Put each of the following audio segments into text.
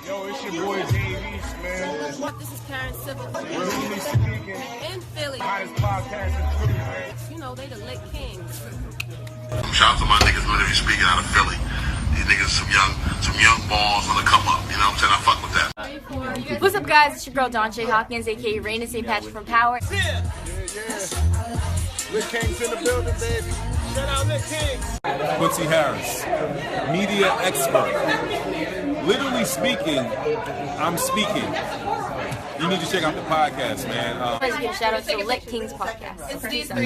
Yo, it's your boy Dave East, man. This is Karen Civil. Really speaking. In Philly. Highest podcast in Philly, man. You know, they the Lick Kings. Shout out to my niggas literally speaking out of Philly. These niggas some young balls on the come up. You know what I'm saying? I fuck with that. What's up, guys? It's your girl Dawn J. Hawkins, aka Raina St. Patrick from Power. Yeah. Lick Kings in the building, baby. Shout out Lick Kings. Quincy Harris, media expert. Literally speaking, I'm speaking. You need to check out the podcast, man. Let's give a shout out to the Lick Kings podcast. Peace out.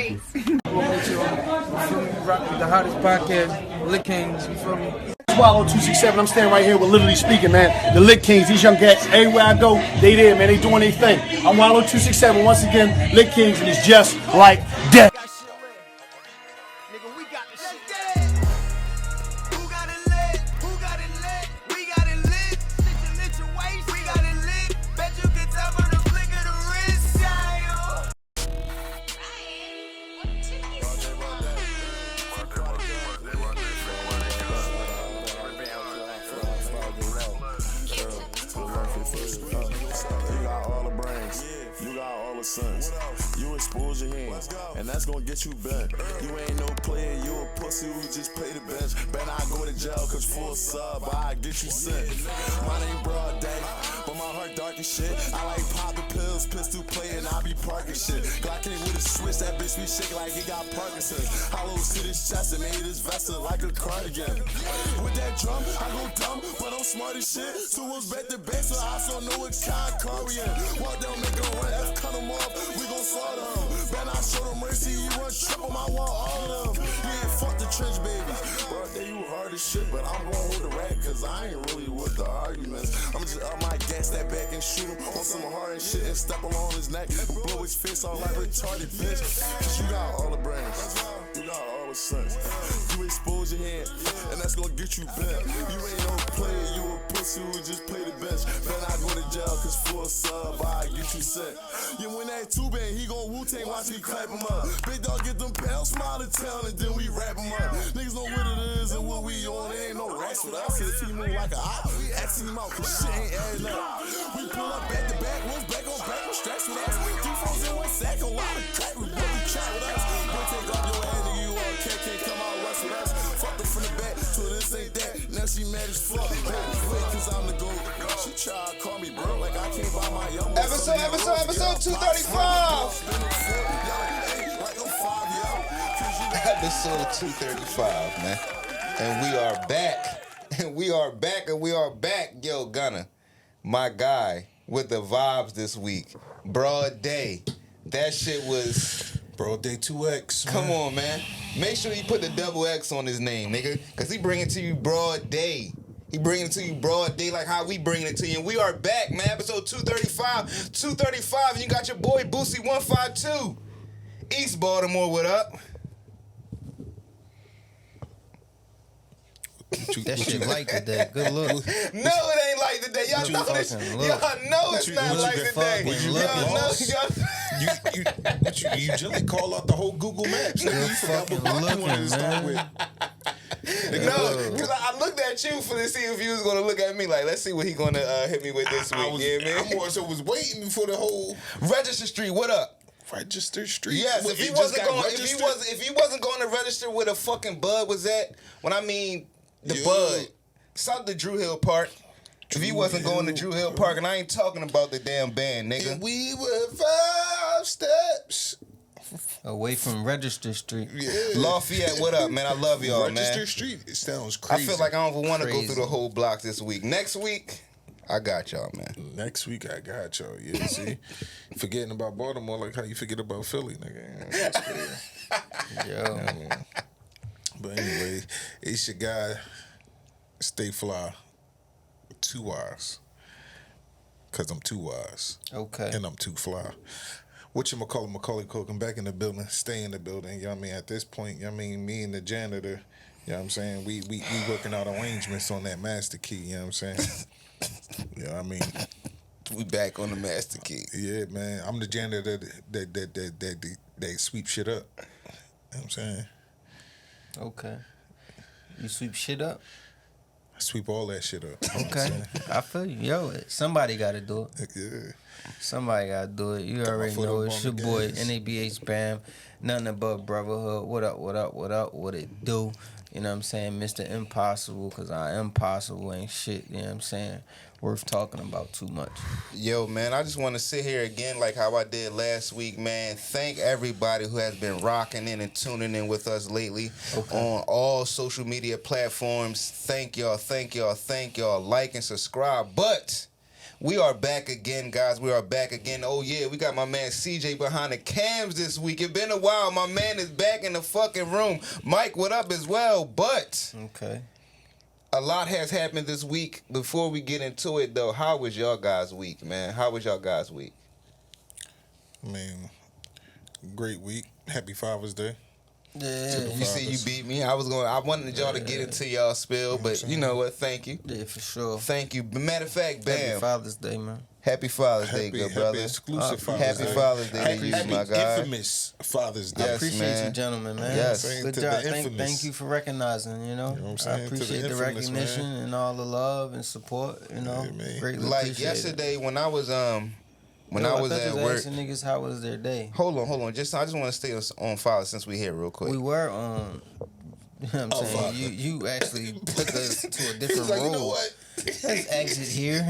The hottest podcast, Lick Kings, you feel me? Swallow 267. I'm standing right here with Literally Speaking, man. The Lick Kings, these young cats, everywhere I go, they there, man. They doing their thing. I'm Wallow 267. Once again, Lick Kings, and it's just like death. You expose your hands, and that's gonna get you bent. You ain't no player, you a pussy who just play the bench. Better not go to jail, cause full sub, I get you sent. My name Broad Day, but my heart dark as shit. I like popping pills, pistol play, and I be parking shit. Glock came with a switch, that bitch be shaking like it got Parkinson's. Hollows to this chest and made this vessel like a cardigan. With that drum, I go dumb, but I'm smart as shit. Tools back to back, so I still know what kind of car we in. Walk down, make a run, F, cut them off, we gon' slaughter them. Better not show them mercy, you run triple, I want all of them. Yeah, fuck the trench babies. Bro, they you hard as shit, but I'm gon' hold the rack, cause I ain't really with the arguments. I'm just up my gas, that back and shoot him on some hard and shit and step along his neck and blow his face all like retarded bitch. Cause you got all the brains, you got all the sense. You expose your hand, and that's gonna get you bent. You ain't no player, you a pussy who just play the bench. Better not go to jail, cause for a sub, I get you sent. You win that two-bang, he gon' Wu-Tang, watch me clap him up. Big dog get them pounds, smile to town, and then we wrap him up. Niggas know what it is and what we on, there ain't no racks with us. If he move like a op, we axing him out, cause shit ain't adding up. We pull up back to back, one's back on back, no straps with us. 2 phones in 1 sack, a lot of crack, we both be chat with us. Boy, take off your ass, nigga, you all can't come out west with us. Fucked her from the back, so this ain't that. Now she mad as fuck, wait, cause I'm the GOAT. She try to call me bro, like I can't buy my young Episode 235. Episode 235, man. And we are back. And we are back. Yo, Gunna, my guy with the vibes this week. Broad Day. That shit was... Broad Day 2X. Come on, man. Make sure you put the double X on his name, nigga. Because he bring it to you broad day. He bringing it to you broad day like how we bringing it to you. And we are back, man. Episode 235. 235. And you got your boy Boosie 152. East Baltimore, what up? That shit like today. Good look. No, it ain't like today. Y'all know it's, not like today. You generally call out the whole Google Maps. You forgot what block you wanted to start with. No, because I looked at you to see if you was going to look at me like, let's see what he going to hit me with this week. Yeah, man. I more so was waiting for the whole... Register Street, what up? Register Street? Yes, if he wasn't going to register where the fucking Bud was at, when I mean the Bud, south to Drew Hill Park. If he wasn't going to Drew Hill Park, and I ain't talking about the damn band, nigga. And we were 5 steps away from Register Street. Yeah. Lafayette, what up, man? I love y'all, Register man. Street, it sounds crazy. I feel like I don't want to go through the whole block this week. Next week, I got y'all, man. Next week, I got y'all. Yeah, see? Forgetting about Baltimore like how you forget about Philly, nigga. That's crazy. Yo. But anyway, it's your guy, Stay Fly, 2 Wise. Because I'm 2 wise. Okay. And I'm 2 fly. Whatchamacallit, Macaulay Culkin back in the building, stay in the building. You know what I mean? At this point, you know what I mean? Me and the janitor, you know what I'm saying? We working out arrangements on that master key, you know what I'm saying? You know what I mean? We back on the master key. Yeah, man. I'm the janitor that sweep shit up. You know what I'm saying? Okay. You sweep shit up? Sweep all that shit up. Okay, I feel you. Yo, somebody got to do it. Yeah. Somebody got to do it. You already foot know up it's on your the boy, gas. NABH Bam. Nothing but brotherhood. What up, what up, what up, what it do? You know what I'm saying? Mr. Impossible, because I am possible ain't shit. You know what I'm saying? Worth talking about too much. Yo, man, I just want to sit here again like how I did last week, man. Thank everybody who has been rocking in and tuning in with us lately on all social media platforms. Thank y'all, thank y'all, thank y'all. Like and subscribe. But we are back again, guys. We are back again. Oh, yeah, we got my man CJ behind the cams this week. It's been a while. My man is back in the fucking room. Mike, what up as well? But Okay. a lot has happened this week. Before we get into it, though, how was y'all guys' week, man? How was y'all guys' week? I mean, great week. Happy Father's Day. Yeah, You see, you beat me. I wanted y'all to get into y'all spill, but you know what? Thank you. Yeah, for sure. Thank you. Matter of fact, Happy Bam. Father's Day, man. Happy Father's Day, good brother. Exclusive Father's Day. Happy Father's Day to you, Happy my guy. infamous Father's Day. I Yes, appreciate man. you, gentlemen, man. Yes. Good To job. the Thank infamous. you for recognizing, you know. You know what I'm I saying? To the appreciate the infamous, recognition man. and all the love and support, you know. Yeah, man. Greatly Like appreciate yesterday when I was it. when Yo, I was thought at you work. asking niggas how was their day. Hold on. I just want to stay on file since we here real quick. We were on. You know what I'm saying? You actually took us to a different He's like, road. you know what? Let's exit here.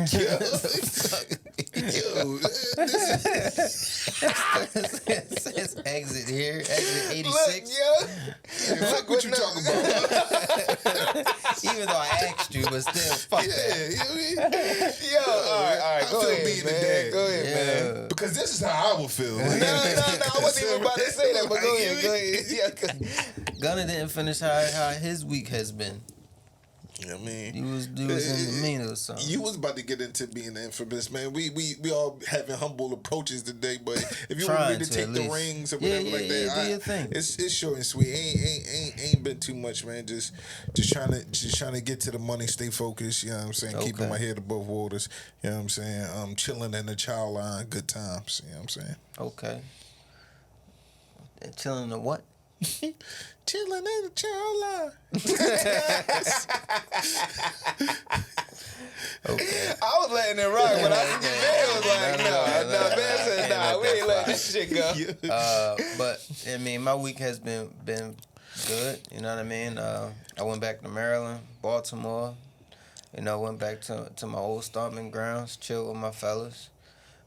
Let's exit here. Exit 86. Fuck what you talking about? Even though I asked you, but still, fuck that. Yo, all right, I go feel ahead, being man. a dad. Go ahead, man. Because this is how I would feel. No, I wasn't even about to say that, but go ahead, go ahead. Yeah, Gunna didn't finish how his week has been. You know what I mean? You was in the mean or something. You was about to get into being the infamous, man. We all having humble approaches today, but if you want me Trying to to take at the least. rings or Yeah, whatever like that, do your thing. it's short and sweet. Ain't been too much, man. Just trying to get to the money, stay focused. You know what I'm saying? Keeping Okay. my head above waters. You know what I'm saying? Chilling in the child line, good times. You know what I'm saying? Okay. Chilling the what? Chilling in the child line. Okay. I was letting it rock, but I think man was like, no, man said, nah, we ain't letting this shit go. But I mean, my week has been good. You know what I mean? I went back to Maryland, Baltimore. You know, went back to my old stomping grounds, chill with my fellas.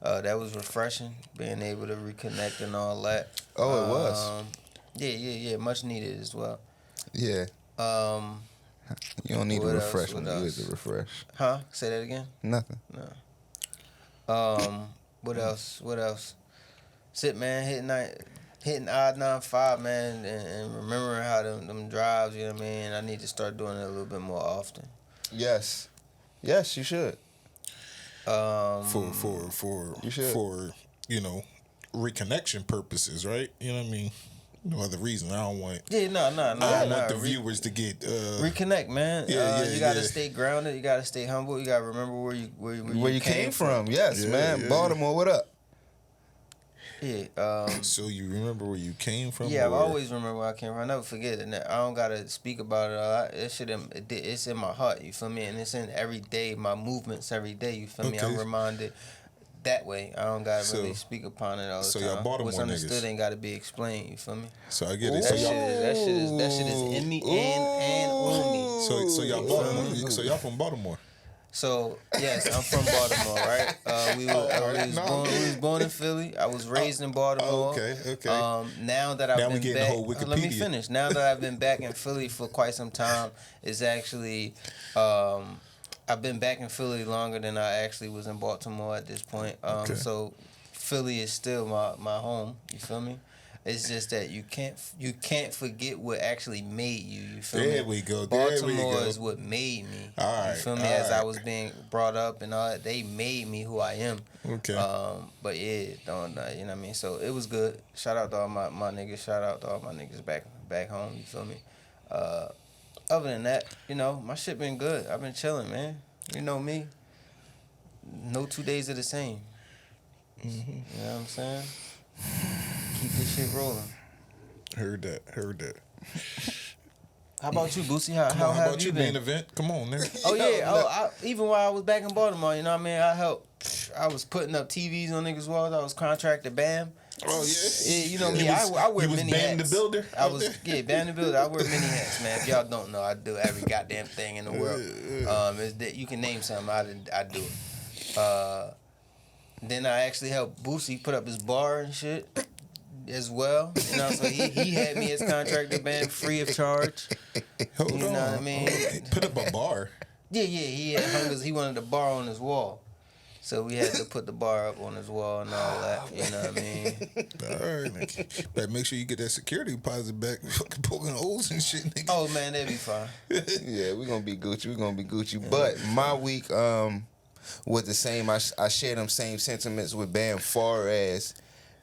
That was refreshing, being able to reconnect and all that. Oh, it was. Yeah. Much needed as well. Yeah. You don't need to What else? refresh What when you else? get to refresh. Huh? Say that again? Nothing. No. What else? Sit, man, hitting odd 9-5, man, and remembering how them drives, you know what I mean? I need to start doing it a little bit more often. Yes, you should. For You should. reconnection purposes, right? You know what I mean? No other reason. I don't want. Yeah, no. I don't want the viewers to get reconnect, man. Yeah, you gotta stay grounded. You gotta stay humble. You gotta remember where you came from. Yes, Yeah, man. yeah. Baltimore, what up? Yeah. So you remember where you came from? Yeah, I or- always remember where I came from. I never forget it. And I don't gotta speak about it. It's in my heart. You feel me? And it's in every day, my movements every day. You feel me? Okay. I'm reminded that way. I don't gotta So- really speak upon it all the so time. y'all Baltimore What's understood niggas. ain't gotta be explained. You feel me? So I get it. That So shit y'all, is in me and on me. so y'all Baltimore. So y'all from Baltimore. So yes, I'm from Baltimore, right? We was born in Philly. I was raised in Baltimore. Okay. Now that Now I've we been getting back, the whole let me Wikipedia. finish. Now that I've been back in Philly for quite some time, it's actually I've been back in Philly longer than I actually was in Baltimore at this point. So Philly is still my home. You feel me? It's just that you can't forget what actually made you. You feel me? There we go. Baltimore is what made me. All right, You feel me? all As I right. was being brought up and all that, they made me who I am. Okay. But yeah, you know what I mean? So it was good. Shout out to all my niggas. Shout out to all my niggas back home. You feel me? Other than that, my shit been good. I've been chilling, man. You know me. No 2 days are the same. Mm-hmm. You know what I'm saying? Keep this shit rolling. Heard that. How about you, Boosie? How How have about you you, been? main event? Come on, nigga. Oh yeah, even while I was back in Baltimore, you know what I mean. I helped. I was putting up TVs on niggas' walls. I was contracted BAM. Oh yeah. Yeah, you know me. I wear you was many Bam hats. the Builder. I was Bam the Builder. I wear many hats, man. If y'all don't know, I do every goddamn thing in the world. Is that you can name something, I do it. Then I actually helped Boosie put up his bar and shit as well. You know, so he had me as contracted band free of charge. Hold you on. know what I mean? Put up a bar. Yeah, he had hung he wanted a bar on his wall. So we had to put the bar up on his wall and all that. You know what I mean? All right, nigga. Better make sure you get that security deposit back. Fucking poking holes and shit, nigga. Oh man, that'd be fine. Yeah, we're gonna be Gucci. But my week was the same. I share them same sentiments with Bam far as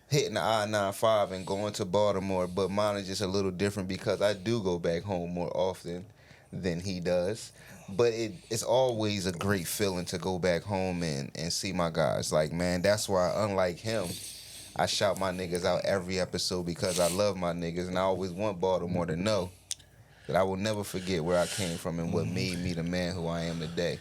hitting the I-95 and going to Baltimore, but mine is just a little different because I do go back home more often than he does. But it's always a great feeling to go back home and see my guys. Like, man, that's why, unlike him, I shout my niggas out every episode because I love my niggas, and I always want Baltimore to know that I will never forget where I came from and what made me the man who I am today.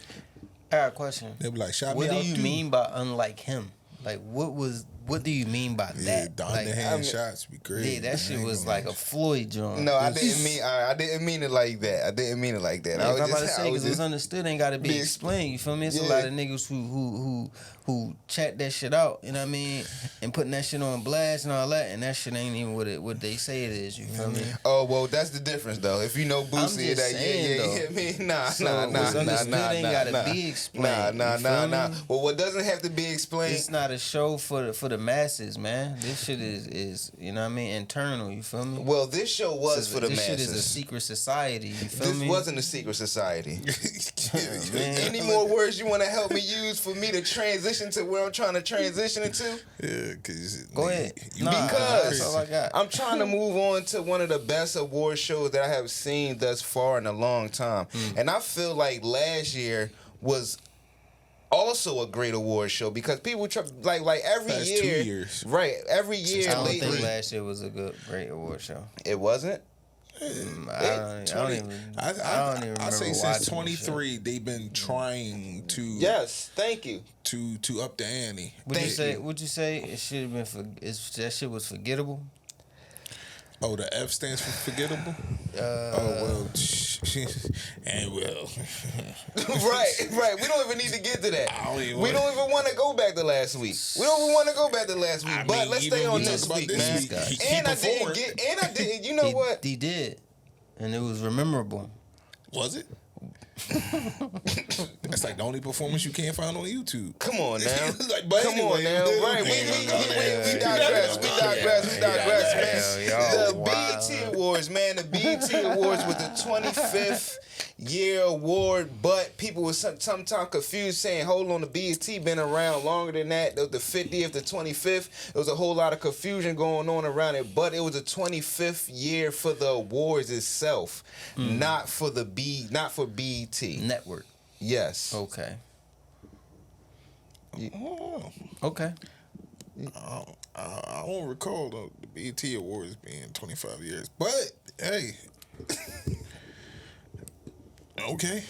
I got a question. They be like, shout What me do out, you dude. mean by unlike him? Like, what do you mean by Yeah, that? down Like, the hand shots be great. yeah, that shit was like a Floyd joint. No, I didn't mean it like that. I didn't mean it like that. Yeah, I was I'm about to just, say, I was because it's just understood, ain't got to be explained. You feel me? It's a Yeah. lot of niggas who chat that shit out. You know what I mean? And putting that shit on blast and all that, and that shit ain't even what they say it is. You feel me? Oh well, that's the difference though. If you know Boosie, just that saying, you though. hit me. Nah. What's understood ain't gotta be explained. Nah. You feel me? Well, what doesn't have to be explained? It's not a show for the masses, man. This shit is you know what I mean, internal. You feel me? Well, this show was for the this masses. This shit is a secret society. You feel This me? wasn't a secret society. Man. Any more words you want to help me use for me to transition to where I'm trying to transition into? Yeah, because Go ahead. Because that's all I got. I'm trying to move on to one of the best award shows that I have seen thus far in a long time. And I feel like last year was also a great award show because people try like every Past year. 2 years. Right. Every year I don't lately. think last year was a great award show. It wasn't? I don't even I say remember since watching 23 they've been trying to Yes, thank you. to up the ante. Would you say it should have been that shit was forgettable? Oh, the F stands for forgettable. Oh well, and well. right. We don't even need to get to that. We don't even want to go back to last week. We don't even want to go back to last week. But let's stay on this week, man. And I didn't. You know what? He did, and it was memorable. Was it? That's like the only performance you can't find on YouTube. Come on now. Come on now. Right. We digress, man. The BET Awards, man. The BET Awards was the 25th year award, but people were sometimes confused saying, hold on, the BET been around longer than that. The 50th, the 25th. There was a whole lot of confusion going on around it, but it was the 25th year for the awards itself, not for BET. Network. Yes. Okay. Oh. Okay. I don't recall the BET Awards being 25 years, but hey. Okay.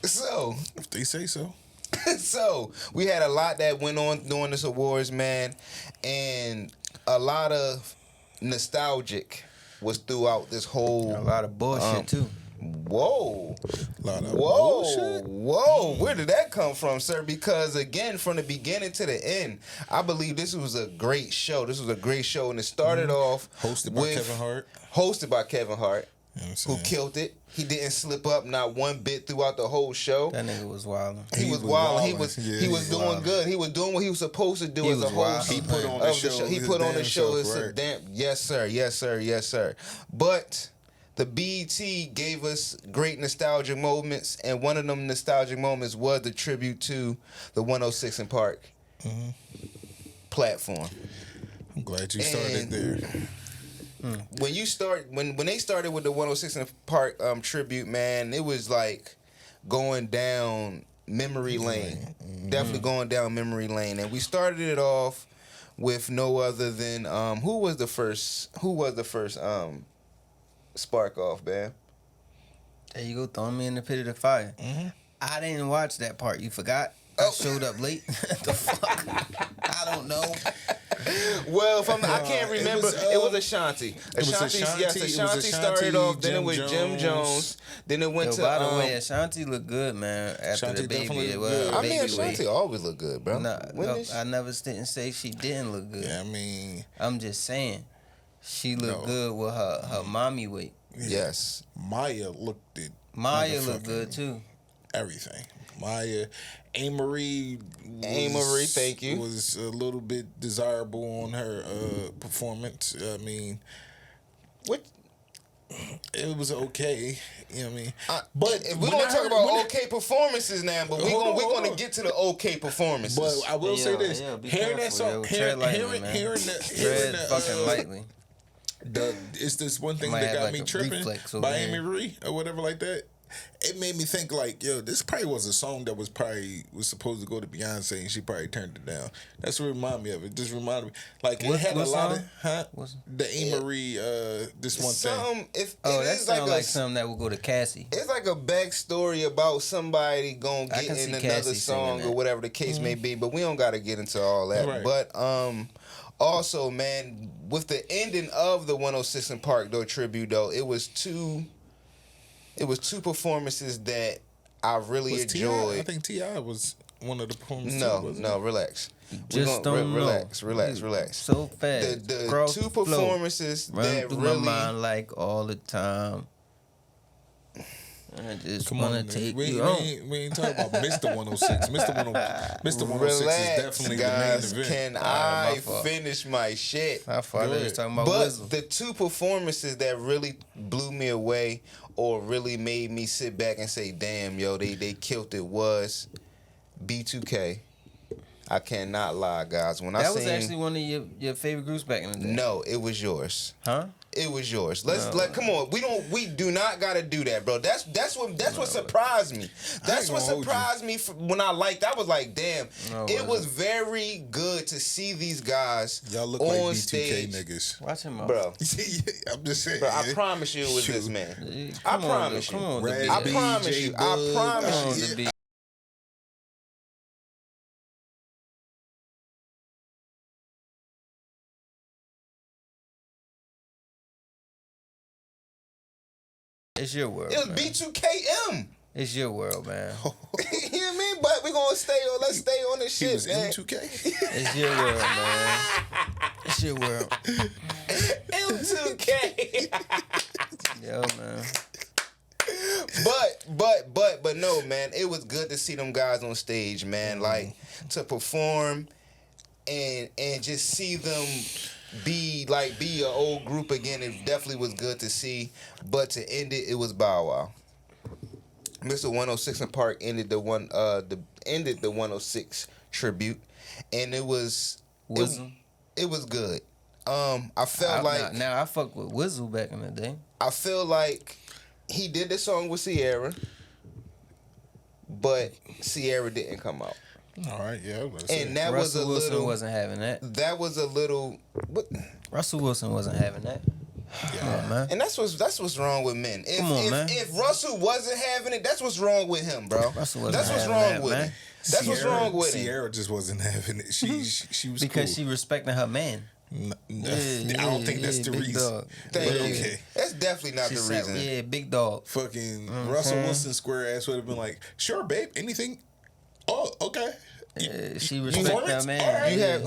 So, if they say so. So, we had a lot that went on during this awards, man, and a lot of nostalgic was throughout this whole... A lot of bullshit, too. Whoa. A lot of bullshit? Whoa. Where did that come from, sir? Because, again, from the beginning to the end, I believe this was a great show. This was a great show, and it started off... Hosted by Kevin Hart. Hosted by Kevin Hart. You know who killed it. He didn't slip up not one bit throughout the whole show. That nigga was wilding. He was wilding. He was doing good. He was doing what he was supposed to do as a host. He put on the show. He put on the show. Right? Yes, sir. But the BET gave us great nostalgic moments, and one of them nostalgic moments was the tribute to the 106 in Park platform. I'm glad you started there. When they started with the 106 in Park tribute, man, it was like going down memory lane. Definitely going down memory lane. And we started it off with no other than who was the first spark off, man? There you go, throwing me in the pit of the fire. I didn't watch that part. You forgot? I showed up late. The fuck? I don't know. Well, I can't remember. It was Ashanti. Ashanti started off. Then it was Jim Jones. Then it went to. By the way, Ashanti looked good, man. After Ashanti the baby, definitely well, looked good. I mean, baby Ashanti weight. always look good, bro. No, I never didn't say she didn't look good. Yeah, I mean, I'm just saying she looked good with her mommy weight. Yes. Maya looked it. Maya looked good too. Everything. Maya, Amarie, thank you. Was a little bit desirable on her performance. I mean, it was okay. You know what I mean? But we're gonna talk about okay performances now. But we're gonna get to the okay performances. But I will say this: hearing that song, hearing the fucking lightly. It's this one thing that got me tripping by Amy Marie or whatever like that. It made me think like, yo, this probably was a song that was supposed to go to Beyonce and she probably turned it down. That's what reminded me of it. Just reminded me like it had a lot of the Amy Marie this one thing. That sounds like something that would go to Cassie. It's like a backstory about somebody gonna get in another song or whatever the case may be. But we don't gotta get into all that. Right. But also, man, with the ending of the 106 in Park though tribute though, it was two performances that I really enjoyed. I think T.I. was one of the performances. No, relax. Just don't relax. So fast. The two performances that through really my mind like all the time. I just want to take we you on. We ain't talking about Mr. 106. Mr. 106 is definitely guys, the main event. Can I finish my shit? I thought they was talking about But Wizzle. the two performances that really blew me away or really made me sit back and say, damn, yo, they killed it was B2K. I cannot lie, guys. When that was actually one of your favorite groups back in the day. No, it was yours. Huh? It was yours. Come on. We do not gotta do that, bro. That's what surprised me. That's what surprised me when I was like, damn. It was very good to see these guys Y'all look on like B2K stage. Niggas. Watch him out. Bro. I'm just saying. Bro, I promise you it was this man. I promise you. Come on, I promise you. I promise you. It's your world. It was B2KM. It's your world, man. You know what I mean? But we're gonna let's stay on this shit, was man. M2K. It's your world, man. It's your world. M2K. Yo, man. But no, man. It was good to see them guys on stage, man. Like to perform and just see them be an old group again. It definitely was good to see. But to end it, it was Bow Wow. Mr. 106 in Park ended the 106 tribute, and it was it was good. I felt like now I fuck with Wizzle back in the day. I feel like he did the song with Ciara, but Ciara didn't come out. All right, yeah. And that Russell was a Wilson little. wasn't having that. That was a little. What? Russell Wilson wasn't having that. Come on, man. And that's what's wrong with men. Man. If Russell wasn't having it, that's what's wrong with him, bro. Russell wasn't that's what's having wrong that, with man. him. That's what's wrong with him. Ciara just wasn't having it. She was because cool. she respecting her man. I don't think that's the reason. Thank you. Okay. That's definitely not the reason. Yeah, big dog. Fucking Russell Wilson square ass would have been like, sure, babe, anything. Oh, okay. She respect her man. Right. You have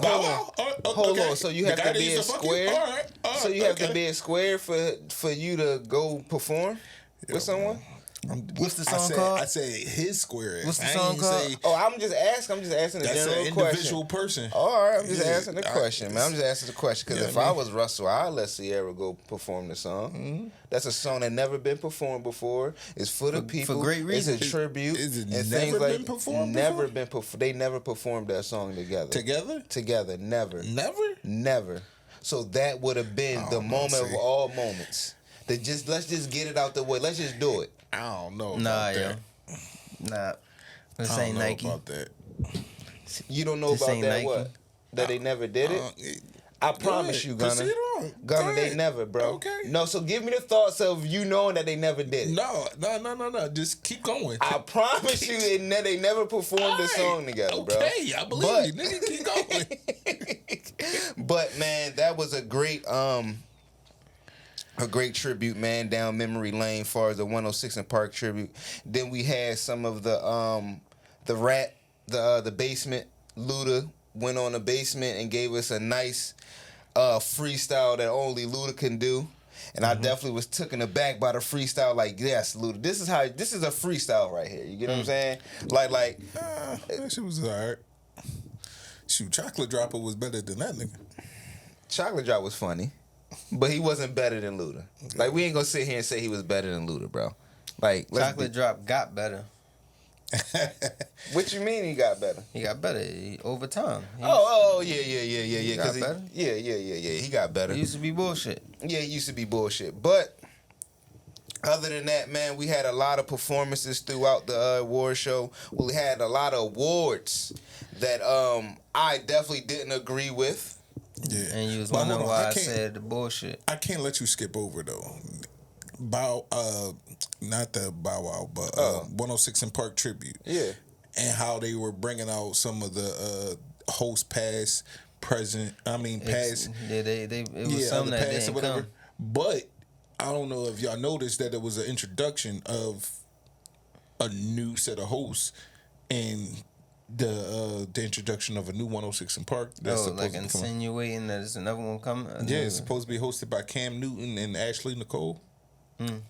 hold on. So you have to be a square. So you have to be a square for you to go perform with someone. What's the song called? I said his square. What's the song called? I'm just asking the that's general an question. individual person. All right, I'm just asking the question, man. I'm just asking the question because if I was Russell, I'd let Ciara go perform the song. Mm-hmm. That's a song that never been performed before. It's for the people. For great reason. It's a tribute. Is it and never been been performed? Never been performed. They never performed that song together. Together. Never. Never. So that would have been the moment of all moments. Let's just get it out the way. Let's just do it. I don't know about that. Nah. This I ain't don't know Nike. about that. You don't know This about ain't that Nike. what? That they never did it? I promise you, Gunna. Proceed on. Gunna, Go they ahead. never, bro. Okay. No, so give me the thoughts of you knowing that they never did it. No. Just keep going. I promise you, they never performed a song together, bro. Okay, I believe you. Nigga, keep going. But man, that was a great tribute, man, down memory lane as far as the 106 and Park tribute. Then we had some of the Basement. Luda went on the Basement and gave us a nice freestyle that only Luda can do. And I definitely was taken aback by the freestyle. Like, yes, Luda, this is a freestyle right here. You get what I'm saying? Like that shit was alright. Shoot, Chocolate Dropper was better than that nigga. Chocolate Drop was funny, but he wasn't better than Luda. Like, we ain't gonna sit here and say he was better than Luda, bro. Like, Chocolate Drop got better. What you mean he got better? He got better over time. Yeah. He got better. Yeah. He got better. He used to be bullshit. Yeah, it used to be bullshit. But other than that, man, we had a lot of performances throughout the award show. We had a lot of awards that I definitely didn't agree with. Yeah. And you was But wondering hold on, why I said the bullshit. I can't let you skip over though. Not the Bow Wow, but 106 and Park tribute. Yeah. And how they were bringing out some of the host past, present. I mean past. Yeah, it was something that didn't come. But I don't know if y'all noticed that it was an introduction of a new set of hosts and the introduction of a new 106 and Park. That's like insinuating that it's another one coming. Yeah, it's supposed to be hosted by Cam Newton and Ashley Nicole.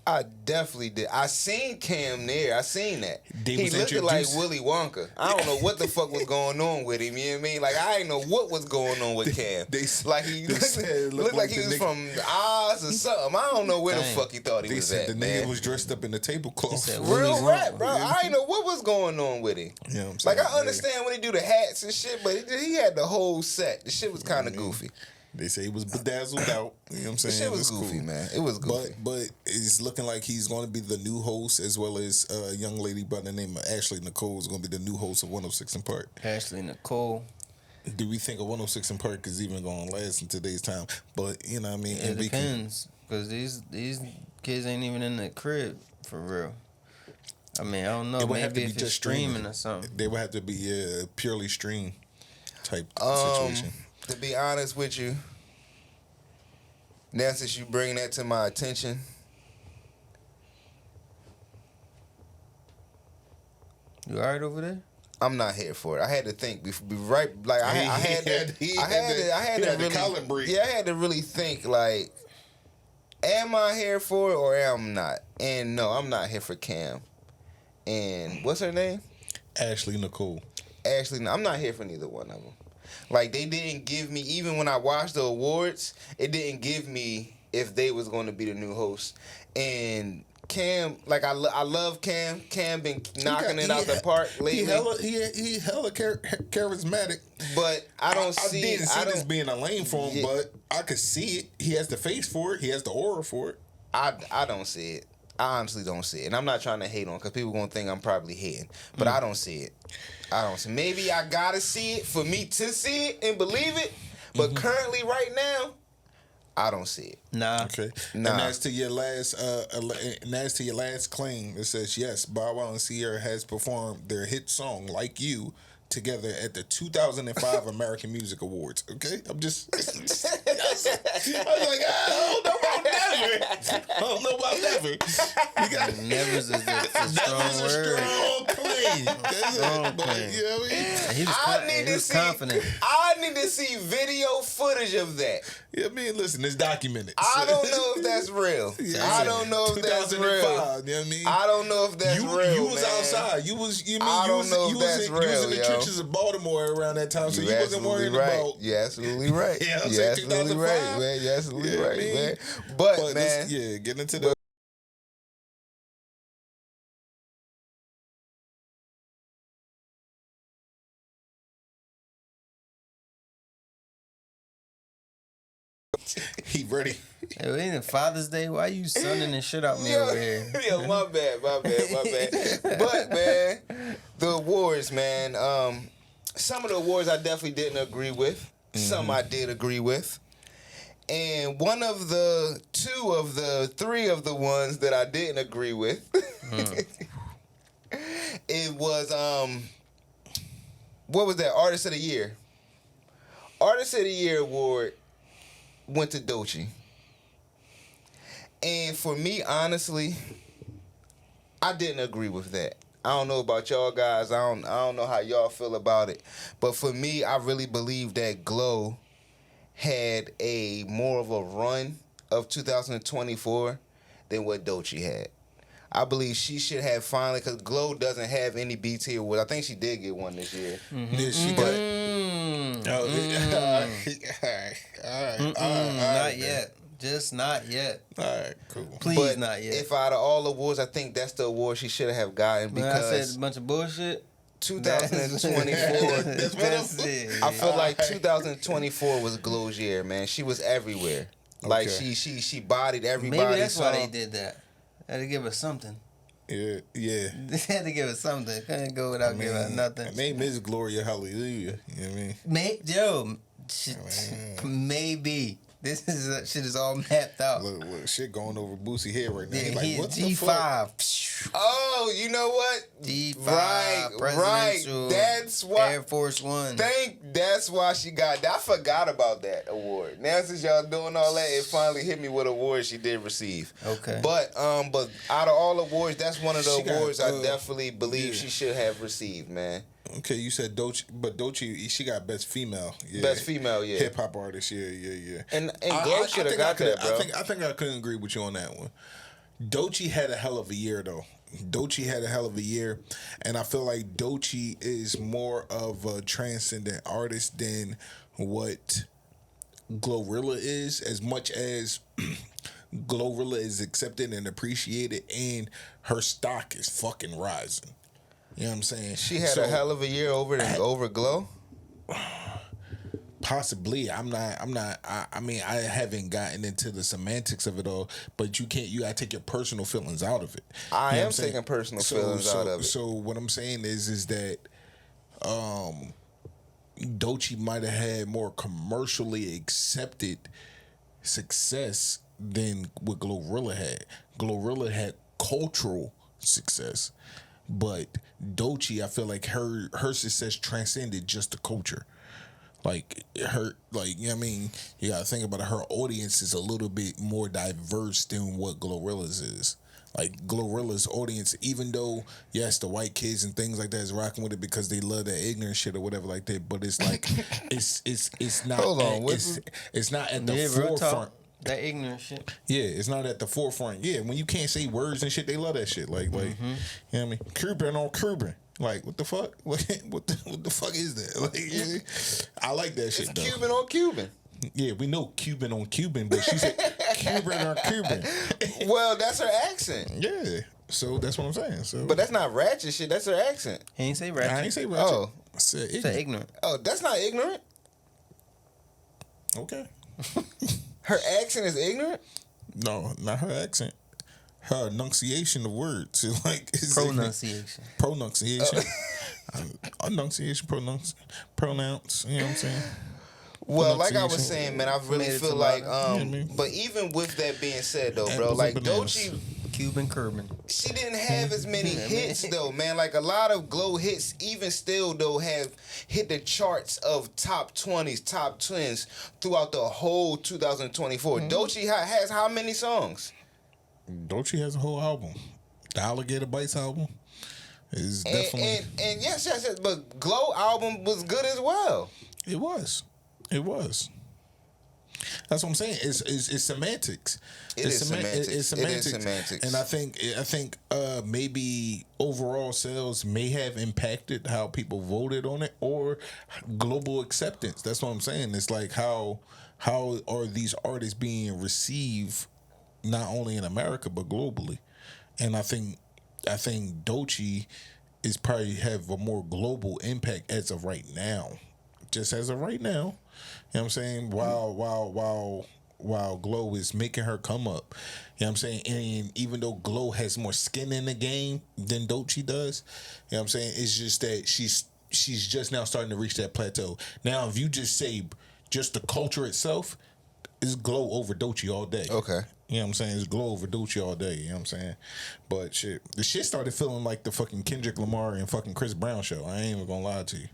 I definitely did. I seen Cam there. I seen that. He looked like Willy Wonka. I don't know what the fuck was going on with him. You know what I mean? Like, I didn't know what was going on with Cam. He looked like he was from Oz or something. I don't know where the fuck he thought he was at. The nigga was dressed up in the tablecloth. Real rap, bro. I didn't know what was going on with him. You know what I'm saying? Like, I understand when he do the hats and shit, but he had the whole set. The shit was kind of goofy. They say he was bedazzled out. You know what I'm saying? The shit was goofy, cool. Man. It was goofy. But it's looking like he's going to be the new host, as well as a young lady by the name of Ashley Nicole is going to be the new host of 106 and Park. Ashley Nicole. Do we think a 106 and Park is even going to last in today's time? But, you know what I mean? It depends. Because these kids ain't even in the crib, for real. I mean, I don't know. Maybe if it's streaming or something. They would have to be a purely stream type situation. To be honest with you, now since you bring that to my attention, you alright over there? I'm not here for it. I had to think I had to really think, like, am I here for it or am I not? And no, I'm not here for Cam. And what's her name? Ashley Nicole. I'm not here for neither one of them. Like, they didn't give me, even when I watched the awards, it didn't give me if they was going to be the new host. And Cam, like, I love Cam. Cam been knocking it out the park lately. He hella charismatic. But I didn't see this being a lane for him, but I could see it. He has the face for it. He has the aura for it. I don't see it. I honestly don't see it. And I'm not trying to hate on, because people going to think I'm probably hating. But I don't see it. Maybe I got to see it for me to see it and believe it. But currently, right now, I don't see it. Nah. Okay. Nah. And as to your last claim, it says, yes, Bow Wow and Sierra has performed their hit song, Like You, together at the 2005 American Music Awards. Okay? I was like, I don't know about never. You got Never's a strong word. Strong claim. Strong claim. You know what I mean? He was confident. I need to see video footage of that. Yeah, I mean, listen, it's documented. I don't know if that's real. I don't know if that's real. You know what I mean? I don't know if that's real. You was outside. You was in the trenches of Baltimore around that time, so you wasn't worrying about. You're absolutely right. Yeah, I'm You're saying absolutely 2005. right, man. You're absolutely right, man. man. But man, get into the. He ready. Hey, it ain't Father's Day. Why you sunning and shit out me over here? Yo, my bad. But man, the awards, man. Some of the awards I definitely didn't agree with. Some I did agree with. And one of the three of the ones that I didn't agree with, it was what was that? Artist of the Year. Artist of the Year award went to Doechii. And for me, honestly, I didn't agree with that. I don't know about y'all guys. I don't know how y'all feel about it. But for me, I really believe that Glow had a more of a run of 2024 than what Doechii had. I believe she should have finally, because Glow doesn't have any BT awards. I think she did get one this year. Did she got? Not yet. Just not yet. All right, cool. Please, But not yet. if out of all awards, I think that's the award she should have gotten When I because said a bunch of bullshit. 2024. That's it. I feel like 2024 was Glow's year, man. She was everywhere. Like Okay. she bodied everybody. Maybe that's why they did that. Had to give us something. Yeah. They had to give us something. Couldn't go without giving us nothing. Her name is Gloria Hallelujah. You know what I mean? Maybe. This is shit is all mapped out. Look, shit going over Boosie head right now. Yeah, He like, he what the G5. fuck? Oh, you know what? G5, Right. presidential, That's why. Air Force One. That's why she got that. I forgot about that award. Now since y'all doing all that, it finally hit me what award she did receive. Okay. But out of all awards, that's one of the She got, awards I definitely believe yeah. she should have received, man. Okay, you said Doechii, but Doechii, she got best female. Yeah. Best female, yeah. Hip hop artist, yeah. And Glow should have got that, bro. I think I couldn't agree with you on that one. Doechii had a hell of a year though. Doechii had a hell of a year, and I feel like Doechii is more of a transcendent artist than what Glorilla is. As much as Glorilla is accepted and appreciated, and her stock is fucking rising. You know what I'm saying? She had a hell of a year over Glow. Possibly. I mean, I haven't gotten into the semantics of it all, but you gotta take your personal feelings out of it. I You know am what I'm saying? taking personal feelings out of it. So what I'm saying is that Doechii might have had more commercially accepted success than what Glorilla had. Glorilla had cultural success. But Doechii, I feel like her success transcended just the culture. Like her, like, you know what I mean? You gotta think about it. Her audience is a little bit more diverse than what Glorilla's is. Like Glorilla's audience, even though yes, the white kids and things like that is rocking with it because they love that ignorant shit or whatever like that. But it's like it's not. Hold on, it's not at the real forefront. talk. That ignorant shit. Yeah, it's not at the forefront. Yeah, when you can't say words and shit, they love that shit. Like, you know what I mean? Cuban on Cuban. Like, what the fuck? What the fuck is that? Like, yeah, I like that shit. It's though. Cuban on Cuban. Yeah, we know Cuban on Cuban, but she said Cuban on Cuban. Well, that's her accent. Yeah, so that's what I'm saying. So, But that's not ratchet shit. That's her accent. He ain't say ratchet. I ain't say ratchet. Oh. I said He ignorant. said ignorant. Oh, that's not ignorant. Okay. Her accent is ignorant. No, not her accent. Her enunciation of words is like it's Pronunciation. Pronunciation. Enunciation, pronounce. You know what I'm saying? Well, like I was Pronunciation. saying, man, I really Made it feel to like, bottom. but even with that being said, though, bro, Apples like and bananas. Doechii, Cuban Curbin. she didn't have as many hits though, man. Like a lot of Glow hits, even still though, have hit the charts of top 20s, top 10s throughout the whole 2024. Doechii has how many songs? Doechii has a whole album. The Alligator Bites album is definitely. And yes, but Glow album was good as well. It was. That's what I'm saying. It's semantics. It is semantics. And I think maybe overall sales may have impacted how people voted on it or global acceptance. That's what I'm saying. It's like how are these artists being received not only in America but globally? And I think Doechii is probably have a more global impact as of right now. Just as of right now. You know what I'm saying? While Glow is making her come up. You know what I'm saying? And even though Glow has more skin in the game than Doechii does, you know what I'm saying? It's just that she's just now starting to reach that plateau. Now, if you just say just the culture itself, It's Glow over Doechii all day. Okay. You know what I'm saying? It's Glow over Doechii all day. You know what I'm saying? But shit, the shit started feeling like the fucking Kendrick Lamar and fucking Chris Brown show. I ain't even gonna lie to you.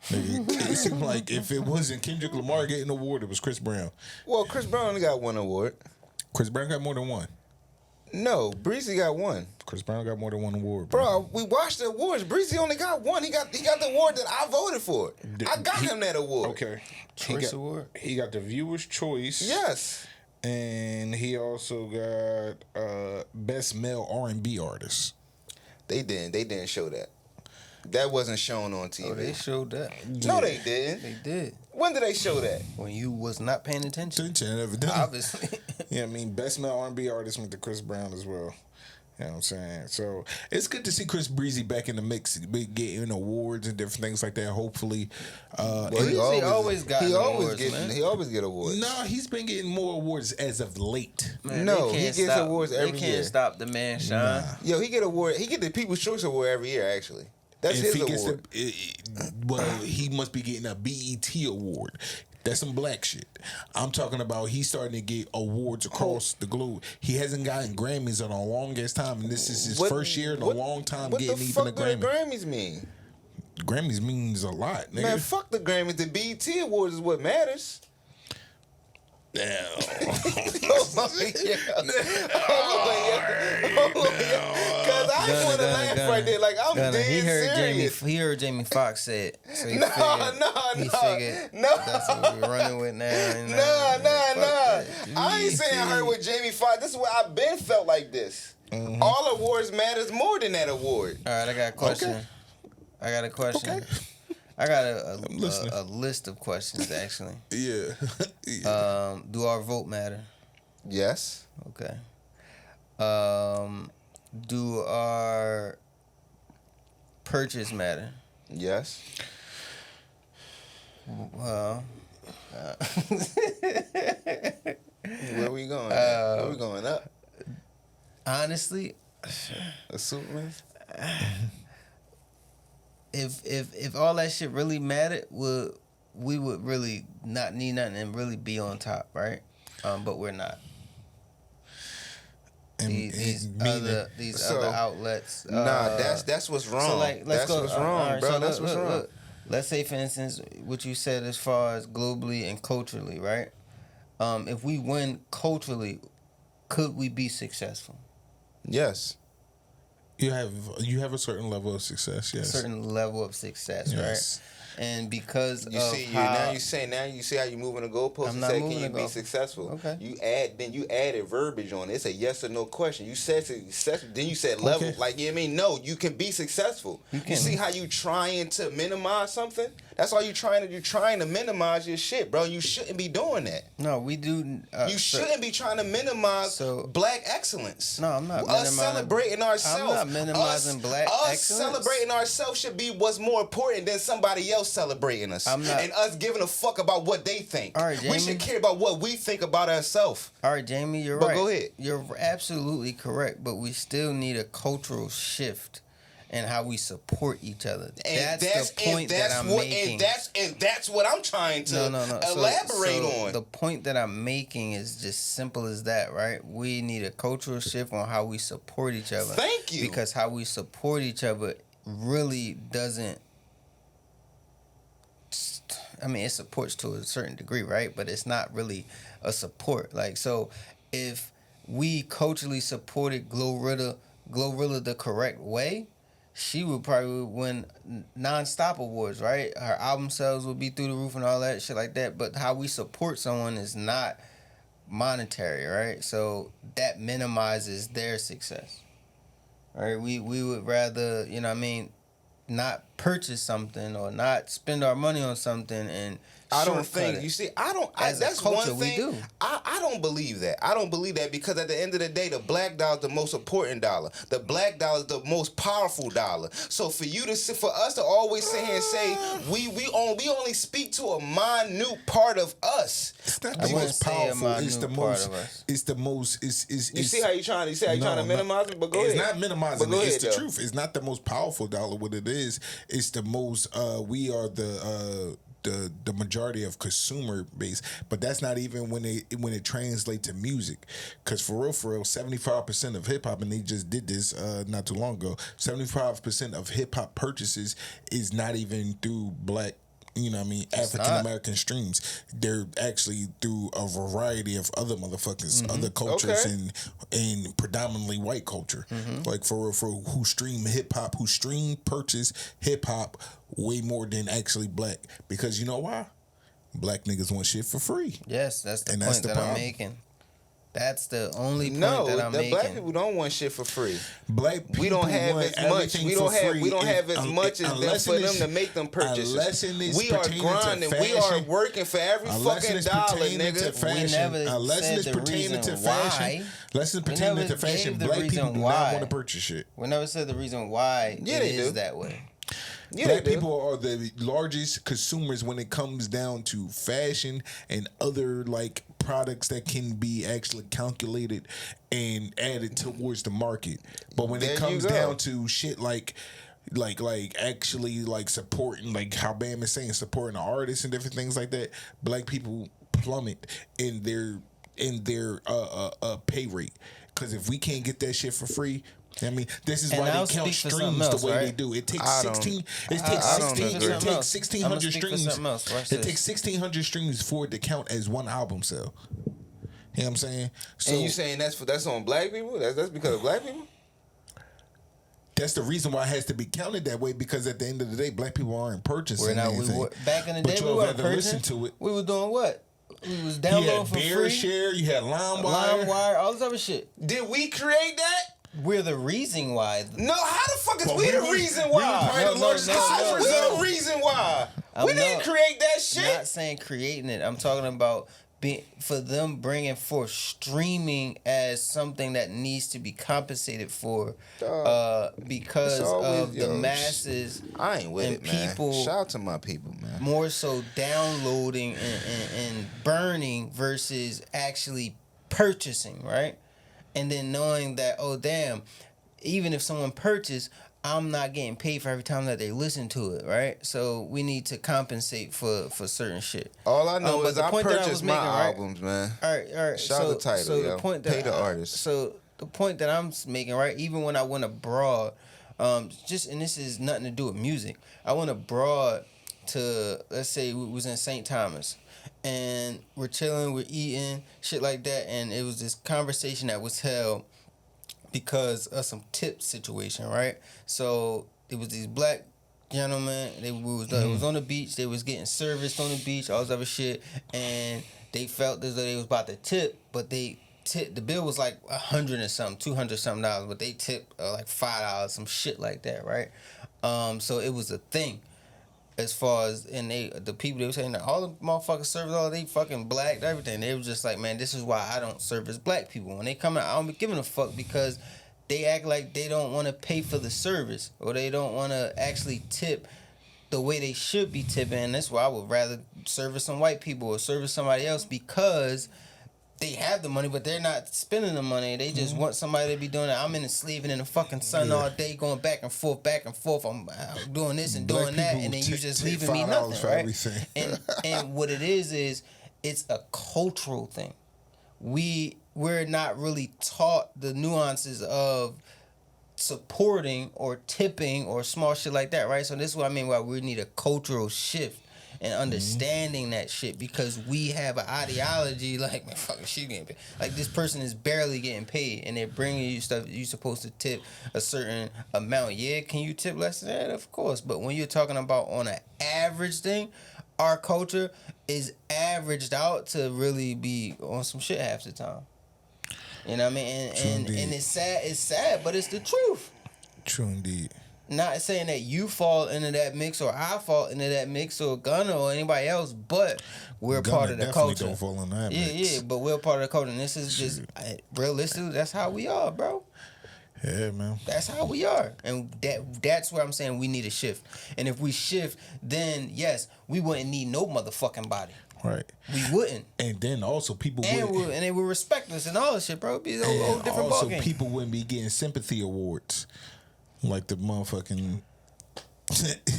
Nigga, it seemed like if it wasn't Kendrick Lamar getting an award, it was Chris Brown. Well, Chris Brown only got one award. Chris Brown got more than one. No, Breezy got one. Chris Brown got more than one award, bro. We watched the awards. Breezy only got one. He got the award that I voted for. I got him that award. Okay. Choice award. He got the Viewer's Choice. Yes. And he also got Best Male R&B Artist. They didn't show that. That wasn't shown on TV. Oh, they showed that. No, they didn't. They did. When did they show that? When you was not paying attention. Evidently. Obviously. Yeah, I mean, Best Male R&B Artist went to Chris Brown as well. You know what I'm saying? So it's good to see Chris Breezy back in the mix, getting awards and different things like that. Hopefully, he always get awards. No, he's been getting more awards as of late. Man, no, he gets awards every year. They can't stop the man shine. Yo, he get award. He get the People's Choice Award every year. Actually, that's his award. Well, he must be getting a BET award. That's some black shit. I'm talking about he's starting to get awards across the globe. He hasn't gotten Grammys in a long ass time, and this is his first year in a long time getting even a Grammy. What the fuck do the Grammys mean? Grammys means a lot, nigga. Man, fuck the Grammys. The BET Awards is what matters. Damn. Because I want to laugh right there. Like, I'm dead serious. He heard Jamie Foxx say it. So he figured that's what we're running with now. Nah. I ain't saying I heard with Jamie Foxx. This is what I've been felt like this. Mm-hmm. All awards matters more than that award. All right, I got a question. Okay. I got a question. Okay. I got a list of questions, actually. Yeah. Do our vote matter? Yes. Okay. Do our purchase matter? Yes. Well. Where we going? Where we going up? Honestly, a Superman. If all that shit really mattered, we would really not need nothing and really be on top, right? But we're not. And these other outlets. That's what's wrong. So like, let's go. What's wrong, right, bro. so that's what's wrong. Look. Let's say, for instance, what you said as far as globally and culturally, right? If we win culturally, could we be successful? Yes. You have a certain level of success, yes. A certain level of success, yes. Right? And because you see how you see how you moving the goalpost. You said, can you be successful? Okay. You added verbiage on it. It's a yes or no question. You said successful, then you said level. Okay. Like, you know what I mean? No, you can be successful. You see how you trying to minimize something? That's all you trying to do. Trying to minimize your shit, bro. You shouldn't be doing that. No, we do. You shouldn't be trying to minimize black excellence. No, I'm not. Us celebrating ourselves. I'm not minimizing black excellence. Celebrating ourselves should be what's more important than somebody else celebrating us. And us giving a fuck about what they think. All right, Jamie. We should care about what we think about ourselves. All right, Jamie, you're right. But go ahead. You're absolutely correct, but we still need a cultural shift in how we support each other. And that's the point that I'm making. And that's what I'm trying to elaborate on. The point that I'm making is just simple as that, right? We need a cultural shift on how we support each other. Thank you. Because how we support each other really doesn't. I mean, it supports to a certain degree, right? But it's not really a support. Like, so if we culturally supported Glorilla the correct way, she would probably win non-stop awards, right? Her album sales would be through the roof and all that shit like that. But how we support someone is not monetary, right? So that minimizes their success, right? We would rather, you know what I mean, not purchase something or not spend our money on something and I don't think that's culture, one thing. we do. I don't believe that. I don't believe that because at the end of the day, the black dollar is the most important dollar. The black dollar is the most powerful dollar. So for us to always sit here and say we only speak to a minute part of us. It's not the most powerful. It's the most. It's the most. You see how you trying to minimize it, but go ahead. It's not minimizing it. It's the truth. It's not the most powerful dollar. What it is, it's the most. We are the the majority of consumer base, but that's not even when it translates to music. Because for real, 75% of hip hop, and they just did this not too long ago. 75% of hip hop purchases is not even through black. You know what I mean? African American streams. They're actually through a variety of other motherfuckers, other cultures, and predominantly white culture. Like for who stream hip hop, purchase hip hop way more than actually black. Because you know why? Black niggas want shit for free. Yes, that's the point that I'm making. That's the only point that I'm making. No, black people don't want shit for free. Black people we don't have want as much. We don't have. We don't have as much as them for them to make them purchases. We are grinding. We are working for every fucking dollar, nigga. We never said the reason why. Unless it's pertaining to fashion, black people do not want to purchase shit. We never said the reason why it is that way. Yeah, black people are the largest consumers when it comes down to fashion and other like products that can be actually calculated and added towards the market. But when it comes down to shit like actually like supporting, like how Bam is saying, supporting the artists and different things like that, black people plummet in their pay rate. Because if we can't get that shit for free, I mean, this is why they count streams the way they do. It takes 1,600 streams. It takes 1,600 streams for it to count as one album sale. You know what I'm saying? So, and you saying that's on black people? That's because of black people? That's the reason why it has to be counted that way, because at the end of the day, black people aren't purchasing anything. Back in the day, we weren't purchasing. To it. We were doing what? We was downloading for free. Share, you had LimeWire, all this other shit. Did we create that? We're the reason why. No, how the fuck is we the reason why? We the reason why. We didn't create that shit. I'm not saying creating it. I'm talking about for them bringing forth streaming as something that needs to be compensated for because of the masses. I ain't with and it, man. People, shout out to my people, man. More so downloading and burning versus actually purchasing, right? And then knowing that, oh damn, even if someone purchased, I'm not getting paid for every time that they listen to it, right? So we need to compensate for certain shit. All I know is I purchase my albums, man. All right. Shout out the title, yo. Pay the artist. So the point that I'm making, right? Even when I went abroad, and this is nothing to do with music. I went abroad to, let's say we was in St. Thomas. And we're chilling, we're eating, shit like that. And it was this conversation that was held because of some tip situation, right? So it was these black gentlemen. It was on the beach. They was getting serviced on the beach, all this other shit. And they felt as though they was about to tip, but the bill was like $100 and something, $200 something dollars, but they tipped like $5, some shit like that, right? So it was a thing. As far as, and the people, they were saying that all the motherfuckers service, all they fucking black, everything. They were just like, man, this is why I don't service black people. When they come out, I don't be giving a fuck because they act like they don't want to pay for the service or they don't want to actually tip the way they should be tipping. And that's why I would rather service some white people or service somebody else because they have the money, but they're not spending the money. They just want somebody to be doing it. I'm in the sleeving in the fucking sun all day, going back and forth. I'm doing this and doing that, and then you just leaving me nothing, right? Everything. and what it is it's a cultural thing. We're not really taught the nuances of supporting or tipping or small shit like that, right? So this is what I mean. Why we need a cultural shift. And understanding that shit, because we have an ideology like, man, fucking she getting paid. Like, this person is barely getting paid, and they're bringing you stuff you're supposed to tip a certain amount. Yeah, can you tip less than that? Of course. But when you're talking about on an average thing, our culture is averaged out to really be on some shit half the time. You know what I mean? And it's sad, but it's the truth. True indeed. Not saying that you fall into that mix or I fall into that mix or Gunna or anybody else, but we're part of the culture. Don't fall in that mix. Yeah, but we're part of the culture. And this is just realistically, that's how we are, bro. Yeah, man. That's how we are. And that's where I'm saying we need a shift. And if we shift, then yes, we wouldn't need no motherfucking body. Right. We wouldn't. And then also people and they would respect us and all this shit, bro. It'd be a whole different ballgame. Also people wouldn't be getting sympathy awards. Like the motherfucking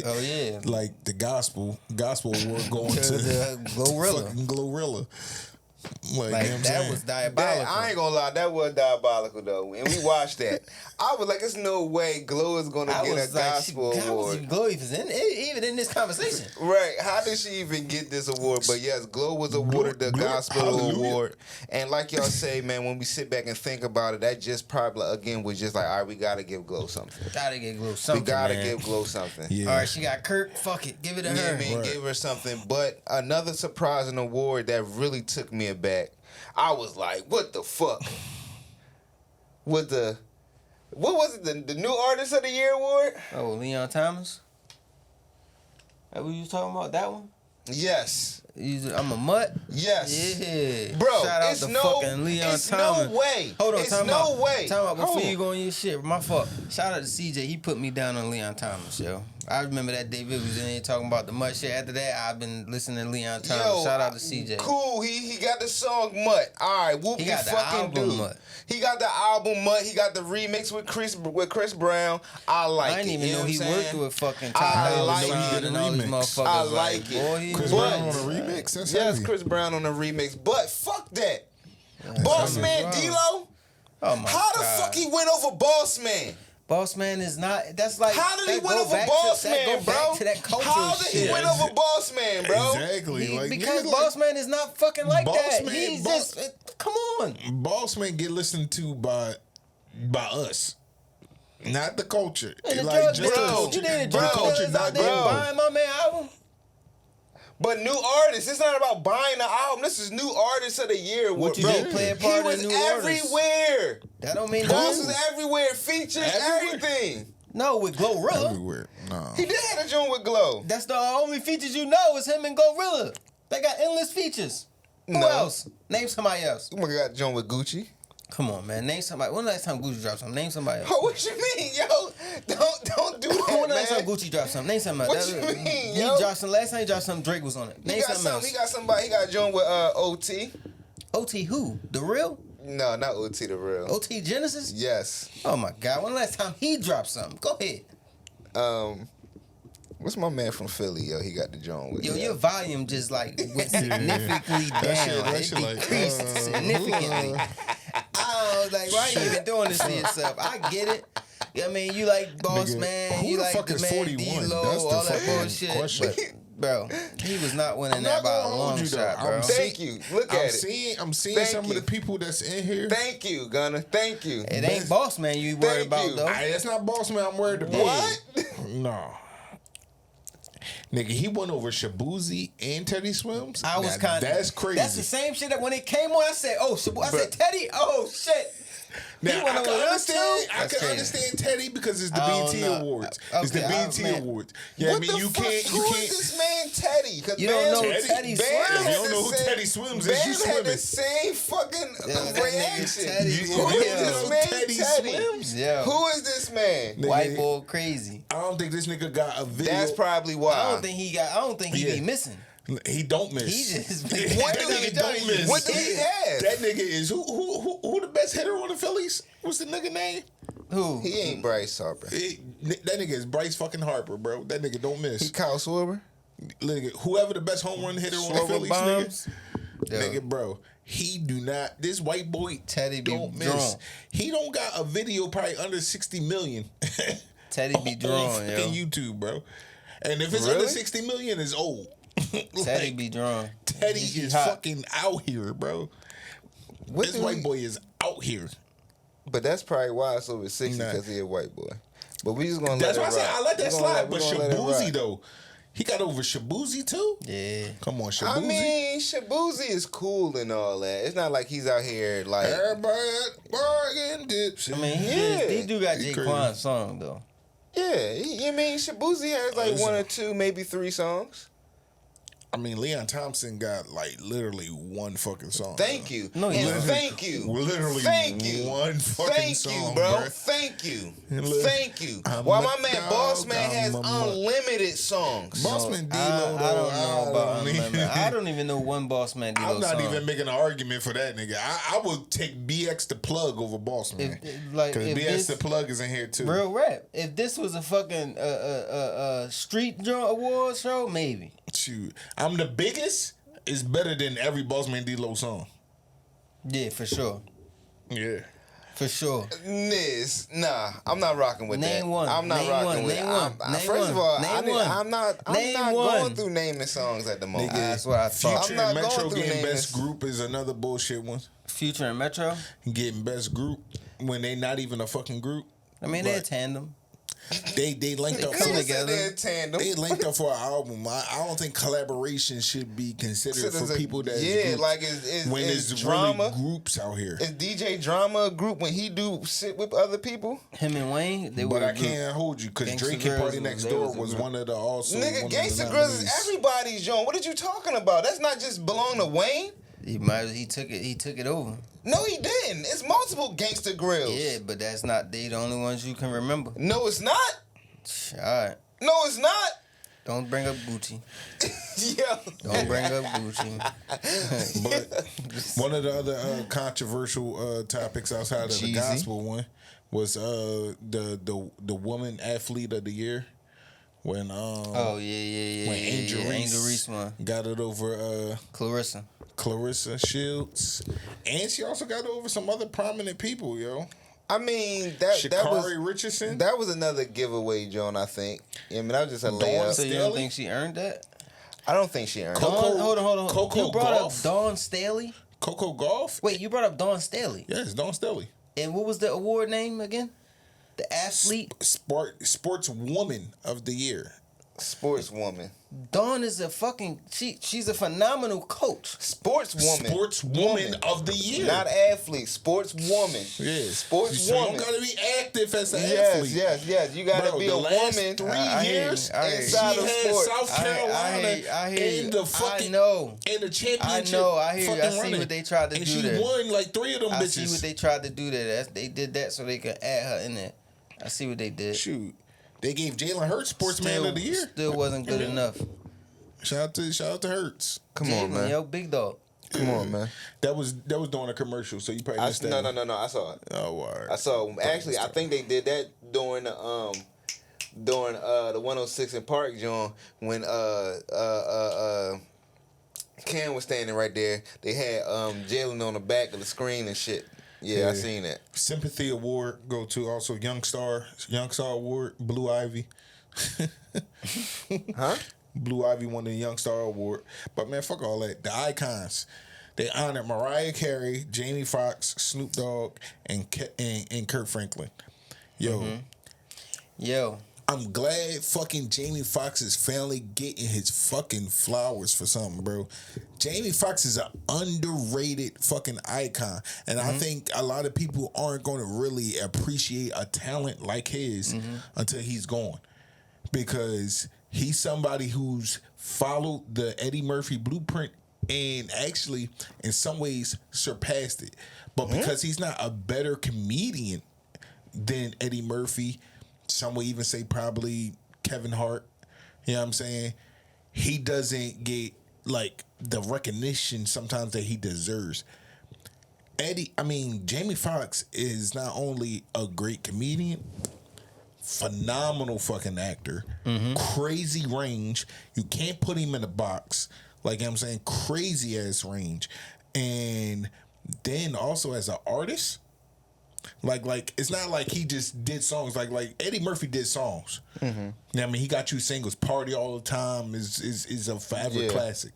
Oh yeah. Like the gospel award going To to the Glorilla. fucking Glorilla. Like, Like you know what I'm that saying? was diabolical. That, I ain't gonna lie, that was diabolical though. And we watched that. I was like, there's no way Glow is gonna I get was a like, gospel God, award. Glow even in this conversation. Right. How did she even get this award? But yes, Glow was awarded the Glow, gospel hallelujah. award. And like y'all say, man, when we sit back and think about it, that just probably again was just like, all right, we gotta give Glow something. Gotta get Glow something. We gotta man. give Glow something. Yeah. All right, she got Kirk. Fuck it, give it to Yeah, her. man, give her something. But another surprising award that really took me aback. I was like, what the fuck? What was it? The new artist of the year award? Oh, Leon Thomas. That what you was talking about? That one? Yes. I'm a mutt. Yes. Yeah, Bro, shout out it's to no- fucking Leon it's Thomas. no way. Hold on, It's time no out. way. Time out before Hold you on. go on your shit. My fault. Shout out to CJ. He put me down on Leon Thomas, yo. I remember that David was in here talking about the mutt shit. After that, I've been listening to Leon Thomas. Yo, Shout out to CJ. Cool. He got the song Mutt. All right, whoop He you got the fucking album do. Mutt. He got the album Mutt. He got the remix with Chris Brown. I like it. I didn't even you know what he I'm worked saying? with fucking I Ty like Dolla it. Sign and all these Remix. motherfuckers. I like it. Boy, he Chris was Brown on But- a remix. That's Yes, heavy. Chris Brown on the remix. But fuck that. Boss Man D-Lo. Oh my How the God. fuck he went over Boss Man? Boss Man is not. That's like. How did he that went go over back Boss to, that Man, go bro? Back to that cultural How did he shit. went over Boss Man, bro? Exactly. He- Like, because niggas Boss Man is not fucking like Boss that. Man- He's Boss- just. Come on. Boss Man get listened to by us, not the culture. And the Like drug just the dealers. culture. You think The the drug culture dealers out not there good. buying my man album? But new artists, it's not about buying the album. This is new artist of the year. What you bro. did, play a part He of was the new artist. everywhere. That don't mean Boss nothing. was everywhere. Features, Everywhere. everything. No, with Glorilla. Everywhere. No. He did have a joint with Glow. That's the only features you know is him and Glorilla. They got endless features. Who No. else? Name somebody else. You got a joint with Gucci. Come on, man. Name somebody. When the last time Gucci dropped something? Name somebody else. Oh, what you mean, yo? Don't do that, When the last time man. Gucci dropped something? Name something What else. you mean, He yo? dropped some. Last time he dropped something, Drake was on it. Name something else. He got somebody. He got a joint with OT. OT who? The real? No, not OT the real. OT Genesis? Yes. Oh my God. When the last time he dropped something? Go ahead. What's my man from Philly? Yo, he got the joint with. Yo, yeah. your volume just like went significantly down. that It shit like, decreased significantly. I was like, why you even doing this to yourself? I get it. You know what I mean? You like Boss Nigga, Man. who You the like fuck the is man 41? D-Lo, That's the all that fucking bullshit. question. But, bro, he was not winning I'm that not by a gonna hold long you, though. shot, bro. I'm Thank you. Look at it. I'm seeing Thank some you. of the people that's in here. Thank you, Gunner. Thank you. It ain't Boss Man you worried Thank about, you. though. That's not Boss Man I'm worried about. What? No. Nigga, he went over Shabuzi and Teddy Swims. I was Now, kind of. That's crazy. That's the same shit that when it came on, I said, oh, I said, Teddy, oh, shit. Now, He went I over can them understand. too? I That's can crazy. understand Teddy because it's the I don't BET know. Awards. Okay, It's the BET man. Awards. Yeah, What I mean, the you fuck? can't. Who You is can't. this man Teddy? 'Cause You don't Bam- know Teddy Teddy Bam Swims? had If you don't the know who same- Teddy Swims is, Bam you had swimming. the same fucking Yeah, that nigga reaction. Teddy You- Who you is don't this know man Teddy Teddy? Swims? Yeah. Who is this man? Nigga, White boy crazy. I don't think this nigga got a video. That's probably why. I don't think he Yeah. be missing. He don't miss. He just That What do nigga he don't do? miss. What do he have? That nigga is who the best hitter on the Phillies? What's the nigga name? Who? He ain't Bryce Harper. That nigga is Bryce fucking Harper, bro. That nigga don't miss. He Kyle Schwarber. Nigga, whoever the best home run hitter on the Swerve Phillies, bombs. nigga, bro. He do not. This white boy Teddy be don't miss. drawn. He don't got a video probably under 60 million. Teddy be drawn, on yo. fucking YouTube, bro. And if it's Really? under 60 million, it's old. Teddy be drawn. Teddy He is hot. fucking out here, bro. What This do white we- boy is out here. But that's probably why it's over 60 Nah. because he a white boy. But we just gonna That's let why I it said rock. I let that We gonna slide. we But gonna let it Shabuzi rock. though, he got over Shabuzi too. Yeah. Come on, Shabuzi. I mean, Shabuzi is cool and all that. It's not like he's out here like. Everybody bargain dips. I mean, Yeah. he do got He Jaquan's song, though. Yeah, I mean, Shabuzi has like Listen. 1 or 2, maybe 3 songs. I mean, Leon Thompson got like literally one fucking song. Thank you. No, he and doesn't. thank you. Literally Thank you. one fucking Thank song, you, bro. bruh. Thank you. Look, Thank you. I'm While a my man dog, Boss Man has I'm a mutt. unlimited songs. Bossman I D-Lo, don't know about he man. I don't even know one Boss Man D-Lo I'm not song. even making an argument for that nigga. I would take BX the Plug over Boss Man. Because BX the Plug is in here too. Real rap. If this was a fucking street joint award show, maybe. Shoot, I'm the biggest is better than every Boss Man D-Lo song. Yeah, for sure. Yeah. For sure. Niz, nah, I'm not rocking with that. Name one. I'm not Name rocking one. with Name it. one. Name First of one. all, Name one. I'm not Name going one. through naming songs at the moment. That's what I thought. Future I'm and not Metro going through getting naming best group is another bullshit one. Future and Metro. Getting best group when they not even a fucking group. I mean, they're a tandem. They linked up come for together. They're a tandem. They linked up for an album. I don't think collaboration should be considered for people that like when is there's Drama really groups out here. Is DJ Drama a group when he do shit with other people? Him and Wayne, they But were. I can't hold you because Gangsta Drake and Party Grills Next was- Door they was was a one of the also. Nigga, one of the Gangsta Grills is nominees. everybody's joint. What are you talking about? That's not just belong to Wayne. He took it over. No, he didn't. It's multiple Gangsta Grills. Yeah, but that's not the only ones you can remember. No, it's not. All right. No, it's not. Don't bring up Gucci. Yeah. Don't bring up Gucci. But one of the other controversial topics outside of the gospel one was the woman athlete of the year when Oh yeah. when Angel Reese one got it over Clarissa Shields, and she also got it over some other prominent people, yo. I mean that Sha'Carri was Richardson. That was another giveaway, John. I think. I mean, that was just a Dawn layup. So you don't think she earned that? I don't think she earned. Coco- it. Hold on. Coco You brought Gauff? up Dawn Staley. Coco Gauff. Wait, you brought up Dawn Staley. Yes, Dawn Staley. And what was the award name again? The athlete. Sportswoman of the year. Sportswoman. Dawn is a fucking she's a phenomenal coach. Sportswoman. Sportswoman of the year. Not athlete. Sportswoman. Yeah. Sportswoman. So you gotta be active as an athlete. Yes. You gotta Bro, be the a last woman 3 I hear years you. I hear you. inside she of had sports. South Carolina I hear in you. the fucking I know. in the championship. I hear you. I fucking see running. what they tried to and do she there. won like 3 of them I bitches. see what they tried to do there. They did that so they could add her in there. I see what they did. Shoot, they gave Jalen Hurts Sportsman of the Year. Still wasn't good enough. Shout out to Hurts. Come on, man. Yo, big dog. Come on, man. That was during a commercial, so you probably missed that. No. I saw it. Oh, all right. I saw. Actually, I think they did that during the 106 in Park, John, when Cam was standing right there. They had Jalen on the back of the screen and shit. Yeah, I seen that. Sympathy Award go to also Young Star Award, Blue Ivy. Huh? Blue Ivy won the Young Star Award. But man, fuck all that. The icons. They honored Mariah Carey, Jamie Foxx, Snoop Dogg, and Kurt Franklin. Yo. I'm glad fucking Jamie Foxx is finally getting his fucking flowers for something, bro. Jamie Foxx is an underrated fucking icon. And I think a lot of people aren't going to really appreciate a talent like his until he's gone. Because he's somebody who's followed the Eddie Murphy blueprint and actually, in some ways, surpassed it. But because he's not a better comedian than Eddie Murphy, some would even say probably Kevin Hart, you know what I'm saying? He doesn't get, like, the recognition sometimes that he deserves. Jamie Foxx is not only a great comedian, phenomenal fucking actor, crazy range. You can't put him in a box. Like I'm saying, crazy ass range. And then also as an artist, like it's not like he just did songs. Like Eddie Murphy did songs. I mean, he got you singles. Party All the Time is a forever classic.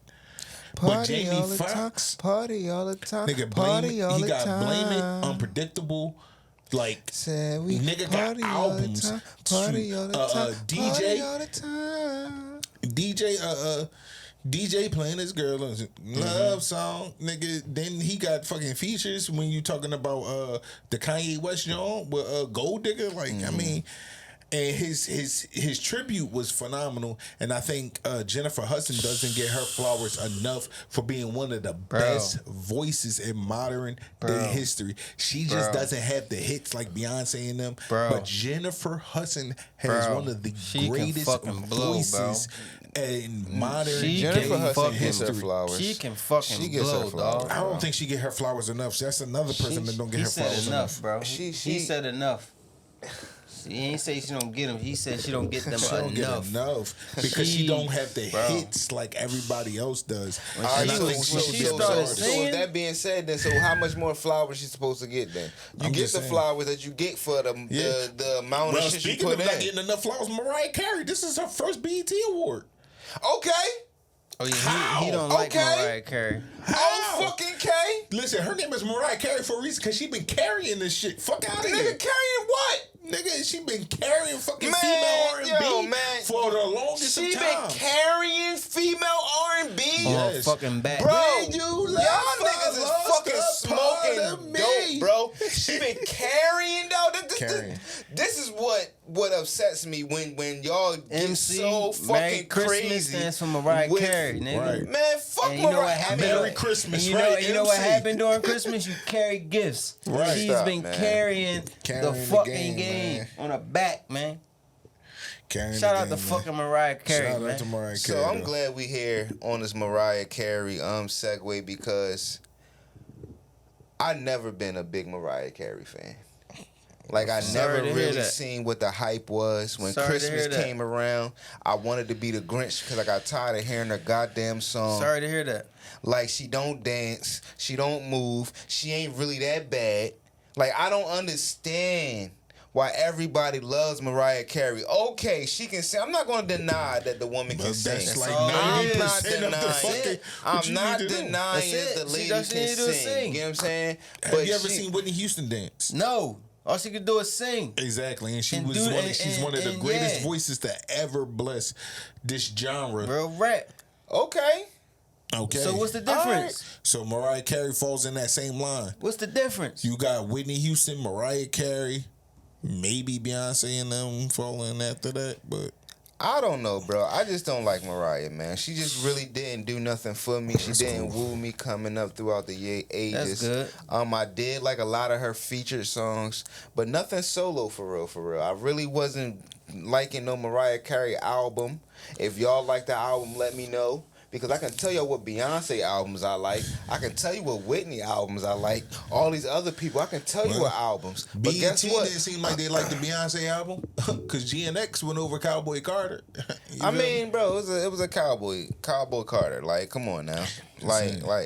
But Jamie Foxx, Party all the time. nigga, he got Blame It, Unpredictable. Like, nigga got albums. Party all the time. DJ, all the time. DJ playing his girl love song, nigga. Then he got fucking features when you talking about the Kanye West joint with Gold Digger. Like, I mean, and his tribute was phenomenal. And I think Jennifer Hudson doesn't get her flowers enough for being one of the best voices in modern day history. She just doesn't have the hits like Beyonce and them. But Jennifer Hudson has one of the greatest voices in modern Jennifer Hudson gets her history. flowers. She can fucking She gets blow, her flowers. dog. I don't think she get her flowers enough. That's another person that don't get He her said flowers enough, bro. She He said enough. He ain't say she don't get them. He said she don't get them She don't get enough. enough because she don't have the Bro. hits like everybody else does. When And she I was- think she when should she be a started artist. singing- So with that being said, then so how much more flowers she supposed to get then? You I'm get just the saying. flowers that you get for the amount Well, of shit you speaking put of not in. getting enough flowers, Mariah Carey, this is her first BET award. Okay. Oh yeah, he don't like Okay. Mariah Carey. Oh fucking K. Listen, her name is Mariah Carey for a reason because she been carrying this shit. Fuck out of Nigga here. carrying what? Nigga, she been carrying fucking Man, female yo, R&B man. for the longest She of been time. carrying female R&B. On her Yes. fucking back. Bro, When you y'all left, niggas is I fucking lost a part smoking of me. dope, bro. She been carrying though. Carrying. This is what upsets me when y'all get MC so Merry fucking Christmas crazy. stands for Mariah with- Carey, nigga. Right. Man, fuck And you know what Mariah. happened? Merry Christmas, And right, you know what MC? happened during Christmas? You carry gifts. Right. She's Stop, been man. carrying Carrying the the fucking game, game man. on her back, man. Carrying Shout the out to game, man. fucking Mariah Carey, Shout man. out to Mariah Carey. So I'm though. glad we here on this Mariah Carey segue because I never been a big Mariah Carey fan. Like I Sorry never to hear really that. seen what the hype was when Sorry to Christmas hear that. came around. I wanted to be the Grinch because I got tired of hearing her goddamn song. Sorry to hear that. Like she don't dance, she don't move, she ain't really that bad. Like I don't understand why everybody loves Mariah Carey. Okay, she can sing. I'm not going to deny that the woman can But sing. that's like all it I'm is. not 90% of the denying. fucking. I'm what you not need to do. denying That's that it. the She lady just can need to do is sing. sing. You know what I'm saying? Have you ever seen Whitney Houston dance? No. All she could do is sing. Exactly, and she And was do- one. and- She's one of the and greatest yeah. voices to ever bless this genre. Real rap. Okay. Okay, So what's the difference? So Mariah Carey falls in that same line. What's the difference? You got Whitney Houston, Mariah Carey, maybe Beyonce and them falling after that, but I don't know, bro. I just don't like Mariah, man. She just really didn't do nothing for me. She didn't woo me coming up throughout the ages. That's good. I did like a lot of her featured songs, but nothing solo for real, for real. I really wasn't liking no Mariah Carey album. If y'all like the album, let me know. Because I can tell you what Beyonce albums I like. I can tell you what Whitney albums I like. All these other people, I can tell you what albums. But BET guess what? didn't seem like they liked the Beyonce album because GNX went over Cowboy Carter. You I feel me? mean, bro, it was a Cowboy Carter. Like, come on now. Like, come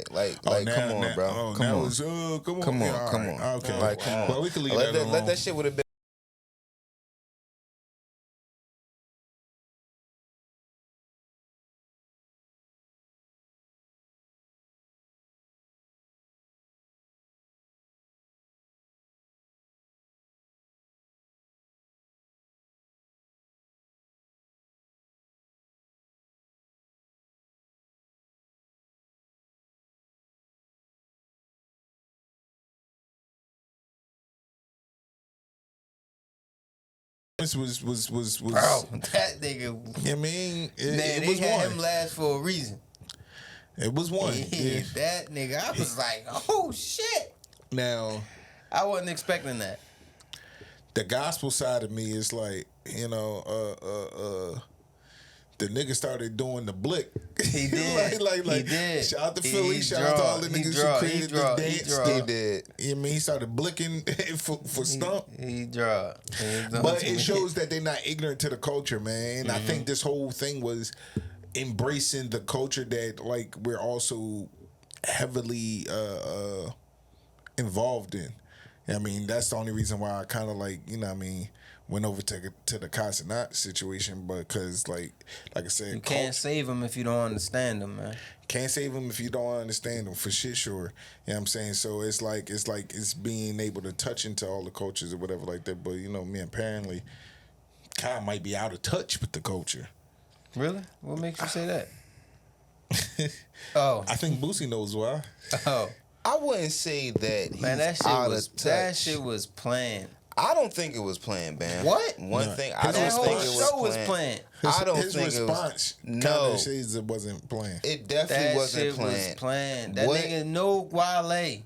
on, bro. Oh, Come now on. it's, come on. Come on, Yeah, come all right. on. Okay. Like, come on. Well, we can leave Let that alone. let that shit would have been. This was Bro, that nigga. I mean, Man, it they was had one. him last for a reason. It was one. Yeah. That nigga, I was like, oh shit. Now, I wasn't expecting that. the gospel side of me is like, you know, the nigga started doing the blick. He did. like, He did. Shout out to He Philly. Shout out to all the draw. He niggas draw. who created He the draw. He dance. draw. He did. I mean, he started blicking for stump. He draw. But it shows that they're not ignorant to the culture, man. And I Mm-hmm. think this whole thing was embracing the culture that like we're also heavily involved in. I mean, that's the only reason why I kind of like, you know what I mean, went over to the Casanat situation, but because like I said, You can't save him if you don't understand him, man. can't save them if you don't understand them, for shit sure. You know what I'm saying? So it's like it's being able to touch into all the cultures or whatever like that. But you know, me apparently Kyle might be out of touch with the culture. Really? What makes you say that? Oh. I think Boosie knows why. Oh. I wouldn't say that he's Man, that shit out was of touch. that shit was planned. I don't think it was planned, man. What? One No. thing I His don't That whole think it was show was planned. planned. I don't his think it was. response No, kind of shades it wasn't planned. it definitely That wasn't shit planned. was planned. That What? nigga know Wale.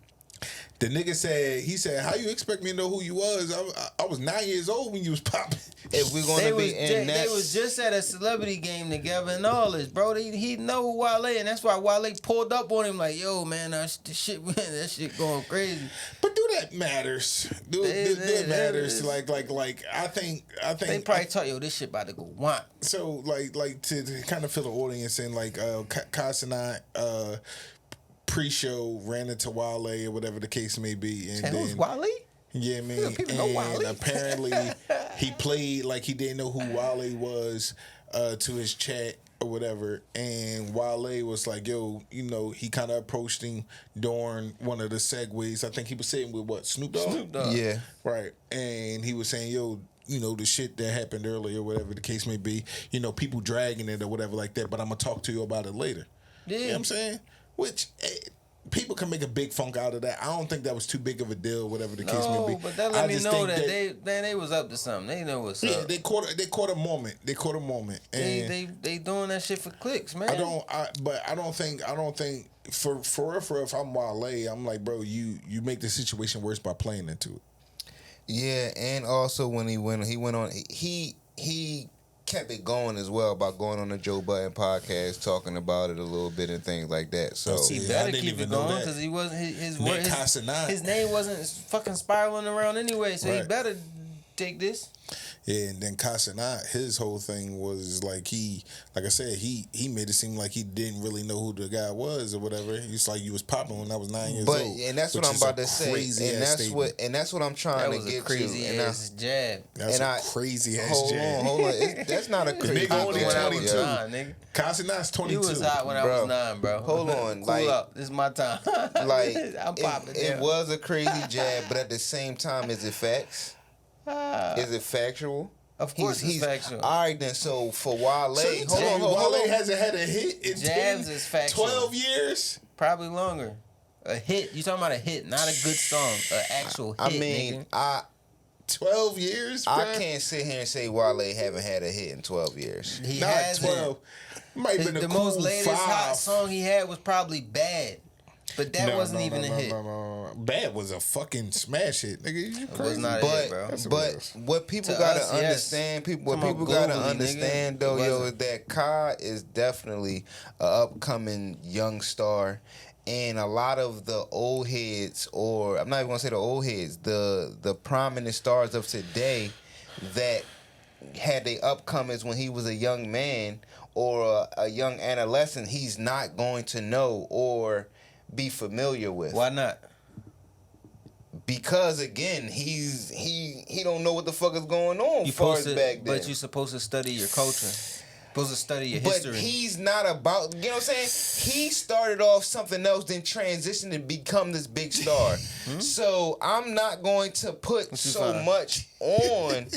The nigga said, he said, how you expect me to know who you was? I was 9 years old when you was popping. If we're gonna be in that, they was just at a celebrity game together and all this, bro. He know who Wale, and that's why Wale pulled up on him like, yo, man, that shit going crazy. But do that matters? That matters. Like I think they probably thought, yo, this shit about to go want. So like to kind of fill the audience in, like Cas and I pre-show ran into Wale or whatever the case may be, and who's then Wale? Yeah, man. People know Wale. Apparently he played like he didn't know who Wale was to his chat or whatever, and Wale was like, yo, you know, he kind of approached him during one of the segues. I think he was sitting with what, Snoop Dogg? Snoop Dogg. Yeah. Right. And he was saying, yo, you know, the shit that happened earlier, whatever the case may be, you know, people dragging it or whatever like that, but I'm going to talk to you about it later. Yeah. You know what I'm saying? Which people can make a big funk out of that. I don't think that was too big of a deal, whatever the case may be. No, but that let me know that they was up to something. They know what's up. Yeah, they caught a moment. They caught a moment. And they doing that shit for clicks, man. I don't think for real, if I'm Wale, I'm like, bro, you make the situation worse by playing into it. Yeah, and also when he went on, he kept it going as well by going on the Joe Budden podcast, talking about it a little bit and things like that. So he better keep it going because he wasn't his name wasn't fucking spiraling around anyway. So he better take this. Yeah, and then Casanat, his whole thing was like like I said, he made it seem like he didn't really know who the guy was or whatever. He's like, you was popping when I was 9 years old. And that's what I'm about to say. And that's what I'm trying to get crazy to. Ass jab. That's a crazy ass jab. Hold on. That's not a crazy jab. Only 22. Nigga. Casanat's 22. You was hot when I was 9, bro. Hold on. Cool up. This is my time. Like, I'm popping. It was a crazy jab, but at the same time, is it facts? Is it factual? Of course it's factual. All right, then. So for Wale, hold on. Hasn't had a hit in Jabs is factual. 12 years? Probably longer. A hit. You talking about a hit, not a good song. An actual hit, I mean, nigga. 12 years, bro? I can't sit here and say Wale haven't had a hit in 12 years. He Not has 12. Might have been the a cool most latest 5. hot song he had was probably Bad. But that wasn't even a hit. No. Bad was a fucking smash hit, nigga. You crazy. It was not a hit, bro. But what people gotta understand, what people gotta understand though, yo, is that Ka is definitely an upcoming young star. And a lot of the old heads, or I'm not even gonna say the old heads, the prominent stars of today that had their upcomings when he was a young man or a young adolescent, he's not going to know or be familiar with. Why not? Because again, he don't know what the fuck is going on as far as back then. But you're supposed to study your culture. Supposed to study your history. But he's not about, you know what I'm saying? He started off something else, then transitioned to become this big star. So I'm not going to put so much on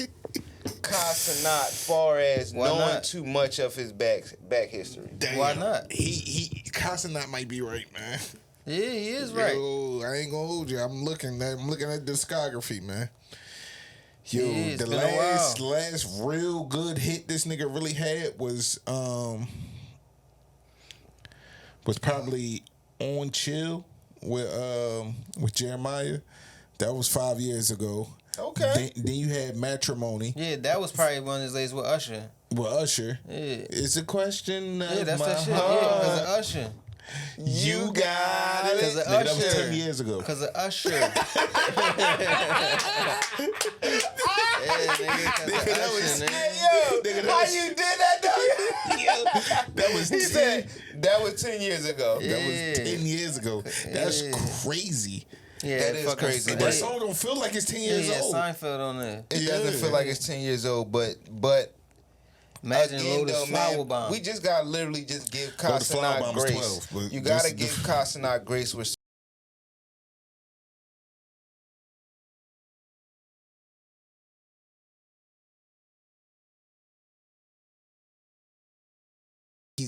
Casanat far as knowing too much of his back history. Damn. Why not? Casanat might be right, man. Yeah, he is right. Yo, I ain't gonna hold you. I'm looking at discography, man. Yo, the last real good hit this nigga really had was probably On Chill with Jeremiah. That was 5 years ago. Okay. Then you had Matrimony. Yeah, that was probably one of his latest with Usher. Yeah. It's a question of that's my that shit. heart. Yeah, because of Usher. You got it. Because of Nigga, Usher. that was 10 years ago. Because of Usher. That how you did that though? That was 10. That was 10 years ago. That was 10 years ago. That's crazy. Yeah, that is crazy. That song don't feel like it's 10 years old. Seinfeld on there. It doesn't feel like it's 10 years old, but imagine again, Lotus Flower Bomb. We just gotta literally just give Casanat grace. 12, you gotta give Casanat grace with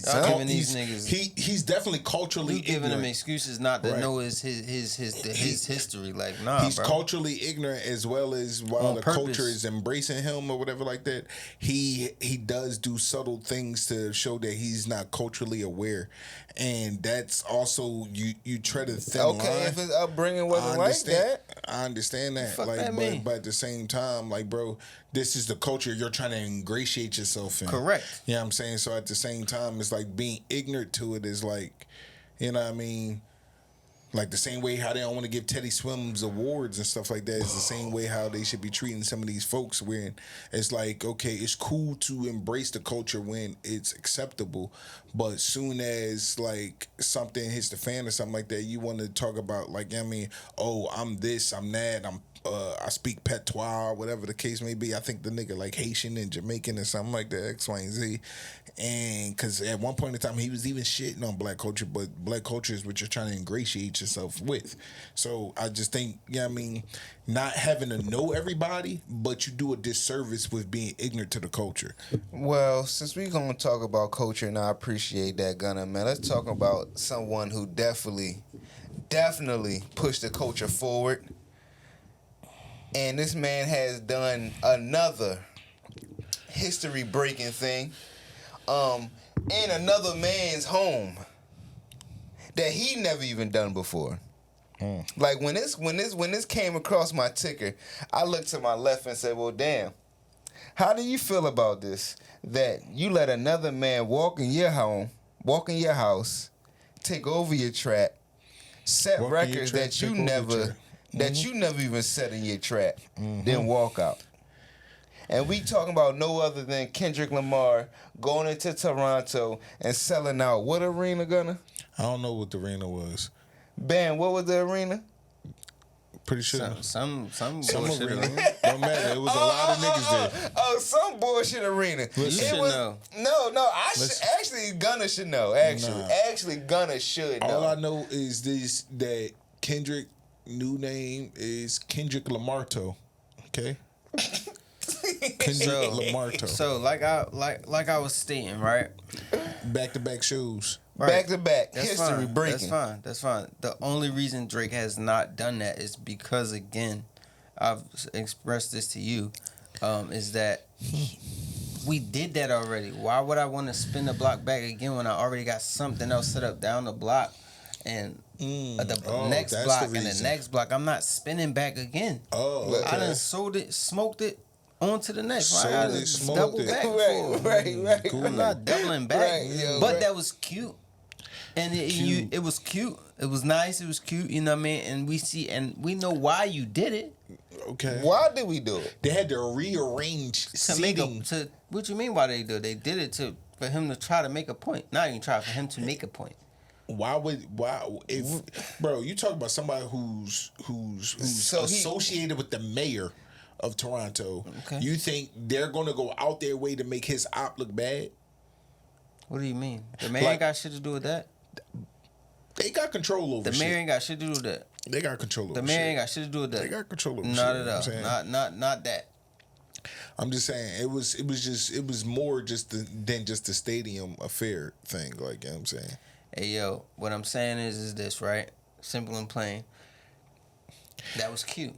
Y'all giving these niggas. He's definitely culturally You giving ignorant. him excuses not to Right. know his history. Like, nah, He's bro. culturally ignorant as well as while On the purpose. culture is embracing him or whatever like that. He does do subtle things to show that he's not culturally aware, and that's also you tread a thin line. Okay, if his upbringing wasn't like that. I understand that. Fuck Like, that mean? but at the same time, like, bro, this is the culture you're trying to ingratiate yourself in. Correct. You know what I'm saying? So at the same time, it's like being ignorant to it is like, you know what I mean? Like the same way how they don't want to give Teddy Swims awards and stuff like that is the same way how they should be treating some of these folks when it's like, okay, it's cool to embrace the culture when it's acceptable, but soon as like something hits the fan or something like that, you want to talk about like, I mean, oh, I'm this, I'm that, I speak patois, whatever the case may be. I think the nigga like Haitian and Jamaican or something like that, X, Y, and Z. And because at one point in time, he was even shitting on black culture, but black culture is what you're trying to ingratiate yourself with. So I just think, I mean, not having to know everybody, but you do a disservice with being ignorant to the culture. Well, since we're going to talk about culture, and I appreciate that, Gunna, man, let's talk about someone who definitely pushed the culture forward. And this man has done another history-breaking thing in another man's home that he never even done before. Like when this came across my ticker, I looked to my left and said, "Well, damn, how do you feel about this? That you let another man walk in your home, walk in your house, take over your trap, set Walk in your records trap, that you take over your never." trap. That you never even set in your trap, then walk out. And we talking about no other than Kendrick Lamar going into Toronto and selling out what arena, Gunna? I don't know what the arena was. Ben, what was the arena? Pretty sure. Some Some bullshit arena. arena. Don't matter. It was a lot of niggas there. Oh, some bullshit arena. You It should was- know. No, actually, Gunna should know. Actually, Gunna should know. All I know is this, that Kendrick new name is Kendrick Lamarto. Okay? Kendrick Lamarto. So like I was stating, right? Back-to-back shows. Right. Back to back, That's history fine. breaking. That's fine. The only reason Drake has not done that is because, again, I've expressed this to you, is that we did that already. Why would I want to spin the block back again when I already got something else set up down the block and the next that's block the and the reason. next block? I'm not spinning back again. Oh, okay. I done sold it, smoked it, on to the next. Sold I gotta it, smoked double it. back for it. Right. Cool. I'm not doubling back. Right, yo, But right. that was cute. And it was cute. It was nice. It was cute. You know what I mean? And we know why you did it. Okay. Why did we do it? They had to rearrange To make seating. what you mean? Why they do it? They did it for him to try to make a point. Not even try, for him to make a point. Bro, you talk about somebody who's So he- associated with the mayor of Toronto. Okay. You think they're gonna go out their way to make his op look bad? What do you mean? The mayor Like- ain't got shit to do with that. They got control over The shit. mayor ain't got shit to do with that. They got control over The mayor shit. ain't got shit to do with that. They got control over shit. Not you at know all. what I'm saying? Not that. I'm just saying it was more than just the stadium affair thing. Like, you know what I'm saying? Hey yo, what I'm saying is this, right? Simple and plain. That was cute.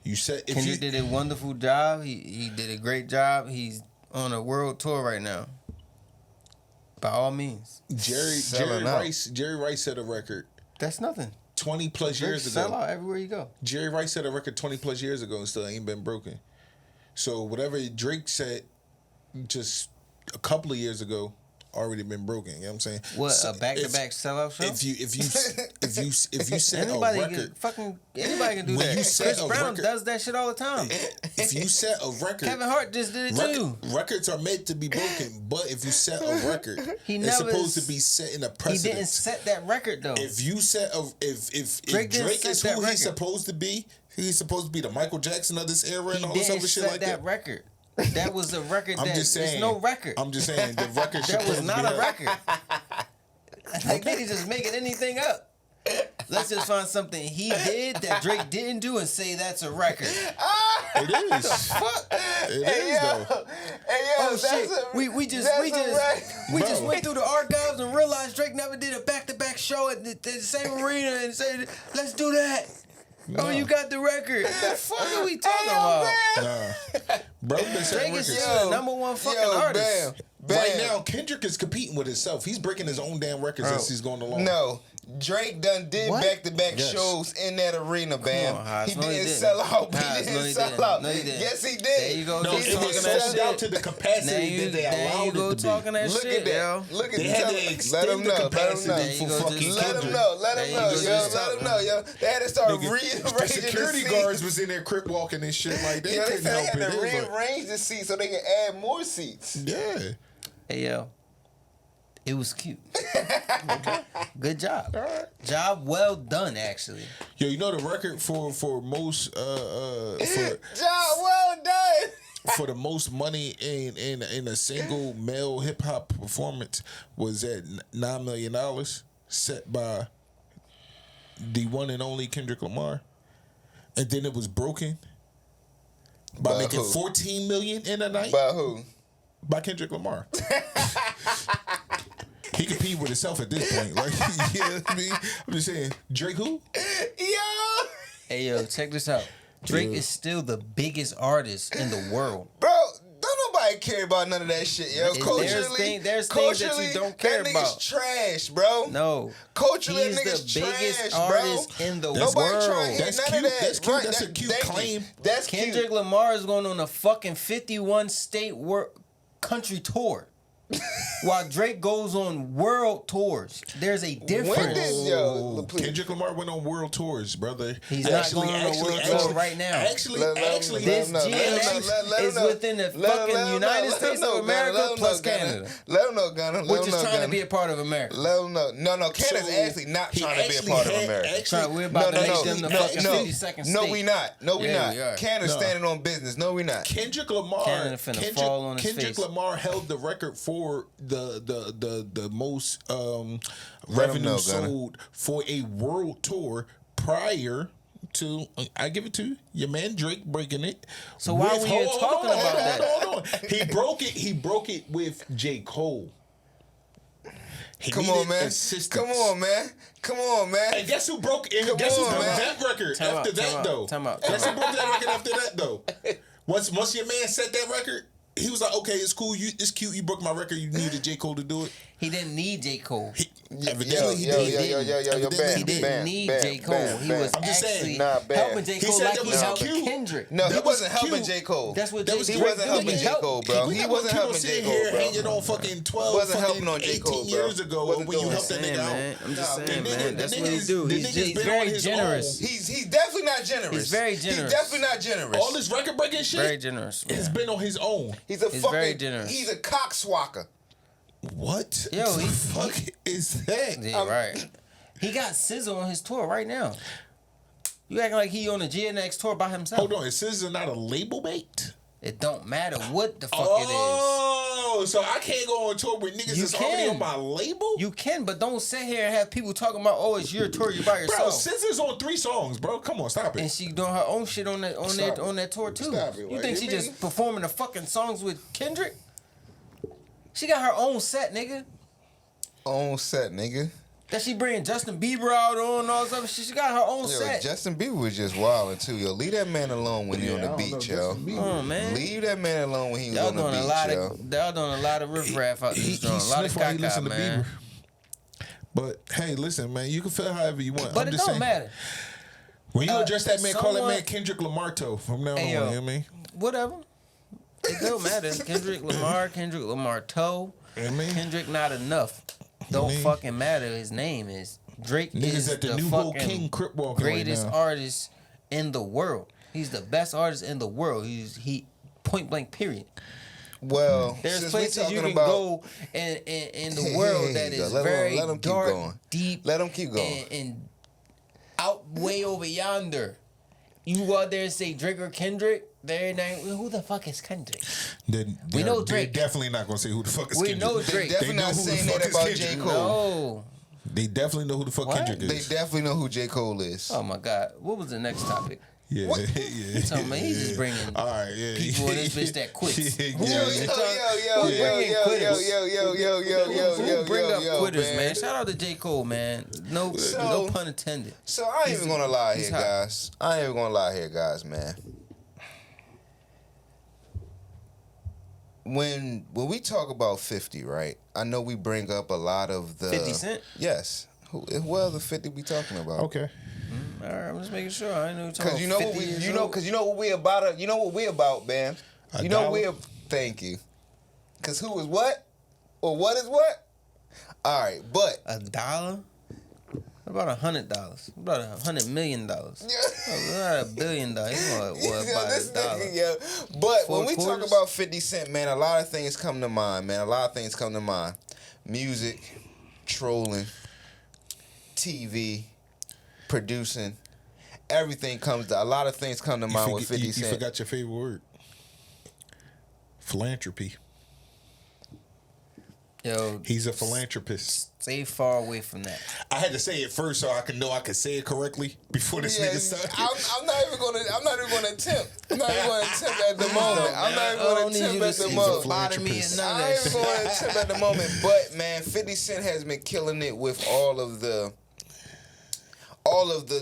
You said if Kendrick you did a wonderful job. He did a great job. He's on a world tour right now. By all means. Jerry Selling out. Rice set a record That's nothing. 20 plus Drake years sell ago. out everywhere you go. Jerry Rice set a record 20 plus years ago and still ain't been broken. So whatever Drake said just a couple of years ago already been broken. You know what I'm saying? What, So a back-to-back sellout show? If you set Anybody a can record, anybody can do When that. you set Chris a Brown record- does that shit all the time. if you set a record, Kevin Hart just did it too. records are meant to be broken. But if you set a record, He it's never- supposed to be setting a He precedent. didn't set that record though. If you set a if Drake didn't Drake set is that who record. he's supposed to be, he's supposed to be the Michael Jackson of this era and He all this didn't other shit set like that that. record. That was a record I'm that just saying. there's no record. I'm just saying the record. That was supposed not to be a record. Like niggas just making anything up. Let's just find something he did that Drake didn't do and say that's a record. It is. Fuck. It is though. Hey, yo, Oh shit! We just went through the archives and realized Drake never did a back-to-back show at the same arena and said, "Let's do that." Oh, you got the record. What the fuck are we talking about? Nah. Bro, been Drake setting is records. still the number one fucking artist. Right now, Kendrick is competing with himself. He's breaking his own damn records as he's going along. No, Drake done did What? back-to-back Yes. shows in that arena, Bam. on, Haas. He No, he didn't didn't. sell out. Haas, He no, didn't he sell didn't. out. No, he didn't. Yes, he did. There you go. No, Just it talking was that sold shit. out to the capacity that they There allowed you go it to talking be. that Look shit, at that. yo. Look at They had to Let extend him the know. capacity There you for go, fucking just- Let him Kendrick. know. Let There him you know, go, yo. just Let him talking. know, yo. They had to start Nigga, rearranging the security seats. guards was in there crip walking and shit like they Yo, they couldn't said they help had it. to It was like, rearrange the seats so they could add more seats. yeah. Hey yo, it was cute. Good job. Job well done, actually. Yo, you know the record for most Job well done. for the most money in a single male hip hop performance was at $9 million, set by the one and only Kendrick Lamar, and then it was broken by By making who? $14 million in a night By who? by Kendrick Lamar. He competed with himself at this point. Like, you know what I mean? I'm just saying, Drake who? Yo. Hey yo, check this out. Drake is still the biggest artist in the world. Bro, don't nobody care about none of that shit, yo. There's things that you don't care that about. nigga's trash, bro. No. Culturally, He's that nigga's the biggest trash, artist bro. in the Nobody world. trying to hear That's none cute. of that. That's cute. Right, That's a cute thank you. claim. That's Kendrick cute. Lamar is going on a fucking 51 state country tour. While Drake goes on world tours. There's a difference. When did yo? Please. Kendrick Lamar went on world tours, brother. He's not going on a world tour right now. Actually, This GNX is within the fucking United States of America plus Canada. Let him know, Gunna. Which is trying to be a part of America. Let him know. No, Canada's So, actually not he trying to be a actually part of had- America. actually- We're about to make them the fucking no, 52nd no, state. we not. No, we Yeah, we not. are. Canada's No. standing on business. No, we not. Kendrick Lamar. Canada finna fall on his Kendrick face. Lamar held the record for the most Let him revenue know, Gunna. sold for a world tour prior to. I give it to you, your man Drake breaking it. So why with- we even talking about that? Hold on. He broke it. He broke it with J. Cole. He Come needed on, man. assistance. Come on, man. Come on, man. And guess who broke? And Come guess who on, broke man. that record Time after out, that time out, though? time out, Guess time who broke that record after that though? Once your man set that record, he was like, okay, it's cool. It's cute. You broke my record. You needed J. Cole to do it. He didn't need J. Cole. Evidently, he did. Evidently, He didn't need J. Cole. He was I'm just actually saying. helping J. He Cole said like that he was helped cute. Kendrick. No, he That wasn't was helping cute. J. Cole. That's what That was Drake He wasn't do. helping J. helped- Cole, bro. He wasn't helping J. sitting Cole, here bro. hanging on fucking 12, Wasn't fucking helping on J. 18 Cole, bro. years ago Wasn't when you doing helped that. that nigga out. Man, I'm just The saying, nigga- man. That's the what he nigga's- do. the He's nigga's been very on his generous. own. He's definitely not generous. He's very generous. He's definitely not generous. All this record breaking shit Very generous. has been on his own. He's a He's fucking. very generous. He's a cockswacker. What? Yo, the fuck is that? Yeah, right. He got SZA on his tour right now. You acting like he on a GNX tour by himself. Hold on, is SZA not a label mate? It don't matter what the fuck Oh, so I can't go on tour with niggas You that's already can. on my label? it is. You can, but don't sit here and have people talking about, oh, it's your tour, you by Bro, yourself. SZA's on 3 songs, bro. Come on, stop And it. she doing her own shit on that Stop it. on that tour too. Stop it, You like, think you she mean- just performing the fucking songs with Kendrick? She got her own set, nigga. On set, nigga. That she bringing Justin Bieber out on and all this other shit. She got her own Yo, set. Justin Bieber was just wilding too, yo. Leave that man alone when he on the beach, yo. Come on, man. Leave that man alone when he was Y'all on the doing beach, a lot yo. of y'all doing a lot of riffraff out this joint. A lot of sniff while he caca, listen to man. Bieber. But hey, listen, man, you can feel however you want. But I'm it just don't saying, matter. when you address that man, call that someone- man Kendrick Lamarto from now on. Hey, You yo. know what I mean? Whatever. It don't matter. Kendrick Lamar Toe. You know what I mean? Kendrick not enough. Don't mean? fucking matter. His name is Drake. Niggas is at the new Whole fucking King crip walking right greatest now. artist in the world. He's the best artist in the world. He point blank period. Well, There's since we places you talking can about, go in the world that Here you is go. very let him keep dark, going. deep, Let him keep going. and out way over yonder. You go out there and say Drake or Kendrick, they're not, who the fuck is Kendrick? We know Drake. They're definitely not gonna say who the fuck is We Kendrick. know They Drake. definitely They know not who the saying fuck that is about Kendrick. J. Cole. No. They definitely know who the fuck What? Kendrick They is. definitely know who J. Cole is. Oh my God. What was the next topic? Yeah, What? yeah. He's talking about he's just bringing All right, yeah. people in this bitch that quits. Who bring up quitters, man? Shout out to J. Cole, man. No pun intended. So I ain't even gonna lie here, guys. I ain't even gonna lie here, guys, man. When we talk about 50, right? I know we bring up a lot of the 50 Cent? Yes. Who else the 50 we talking about? Okay. All right, I'm just making sure. I know you're talking Because you know what we, you know what we about. You know what we about, man. You know we. Thank you. Because who is what, or what is what? All right, but $1. About $100. About $100 million. Not $1 billion. What about this $1? nigga, yo. But when we quarters? talk about 50 Cent, man, a lot of things come to mind, man. A lot of things come to mind. Music, trolling, TV, producing. Everything comes to, a lot of things come to mind with 50 Cent. You forgot your favorite word. Philanthropy. Yo, he's a philanthropist. Stay far away from that. I had to say it first so I could know I could say it correctly before this nigga started. I'm not even gonna attempt. I'm not even gonna attempt at the moment. I'm not even gonna attempt at the moment. I ain't even gonna attempt at the moment. But man, 50 Cent has been killing it with all of the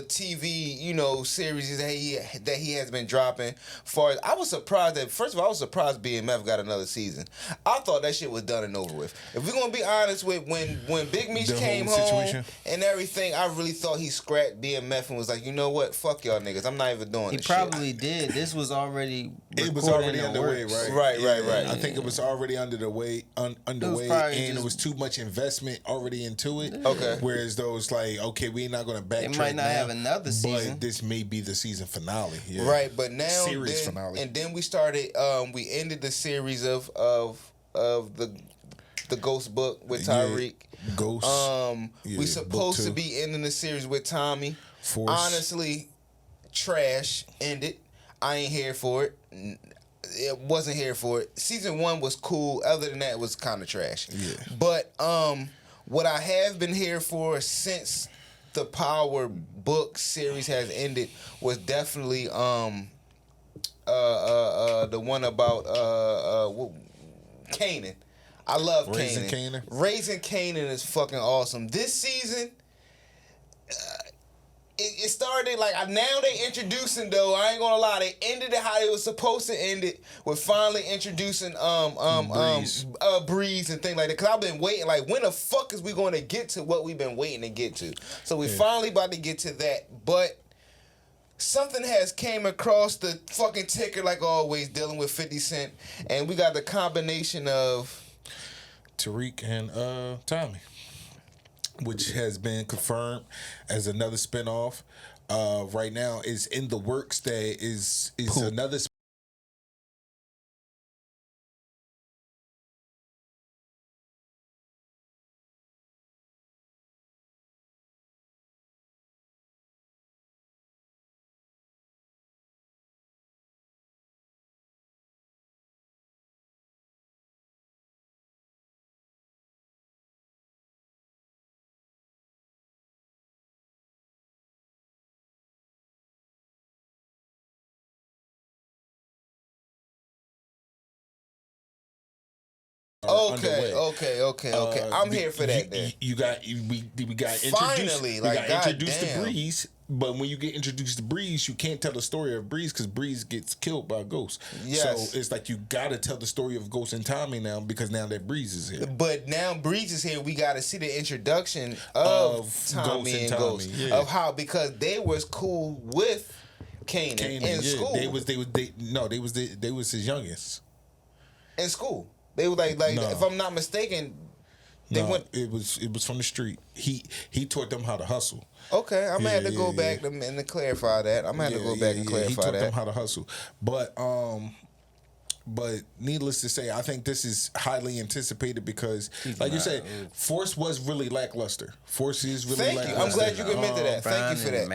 TV, you know, series that he has been dropping. I was surprised that, first of all, I was surprised BMF got another season. I thought that shit was done and over with. If we're gonna be honest with when Big Meech came home and everything, I really thought he scrapped BMF and was like, you know what, fuck y'all niggas, I'm not even doing this shit. He probably did. This was already underway, right? Right. I think it was already underway, and it was too much investment already into it. Okay. Whereas those like, okay, we're not gonna backtrack. They might not have another season, but this may be the season finale. Yeah. Right, but now series finale, and then we started. We ended the series of the Ghost book with Tyreek. Yeah, Ghost. We supposed to be ending the series with Tommy. Force. Honestly, trash ended. I ain't here for it. It wasn't here for it. Season 1 was cool. Other than that, it was kind of trash. Yeah. But what I have been here for since the Power book series has ended was definitely the one about Kanan. I love Raising Kanan. Kanan. Raising Kanan is fucking awesome. This season, it started like now they introducing though. I ain't gonna lie, they ended it how they was supposed to end it with finally introducing Breeze and things like that. Cause I've been waiting like when the fuck is we going to get to what we've been waiting to get to? So we finally about to get to that, but something has came across the fucking ticker like always dealing with 50 Cent, and we got the combination of Tariq and Tommy, which has been confirmed as another spinoff. Right now is in the works. That is another. Okay. I'm here for that. Then We got introduced. Finally, like, we got introduced goddamn. to Breeze, but when you get introduced to Breeze, you can't tell the story of Breeze because Breeze gets killed by Ghost. Yes. So it's like you got to tell the story of Ghost and Tommy now because now that Breeze is here. But now Breeze is here. We got to see the introduction of Tommy and Ghost. Yeah. Of how, because they was cool with Kanan in school. They was his youngest. In school. They were like No. if I'm not mistaken, they went. It was from the street. He taught them how to hustle. Okay, I'm gonna have to go back and to clarify that. I'm gonna have to go back and clarify He taught that. them how to hustle. But needless to say, I think this is highly anticipated because, like you said, Force was really lackluster. Force is really Thank lackluster. you. I'm glad you admit to that. Thank you for that.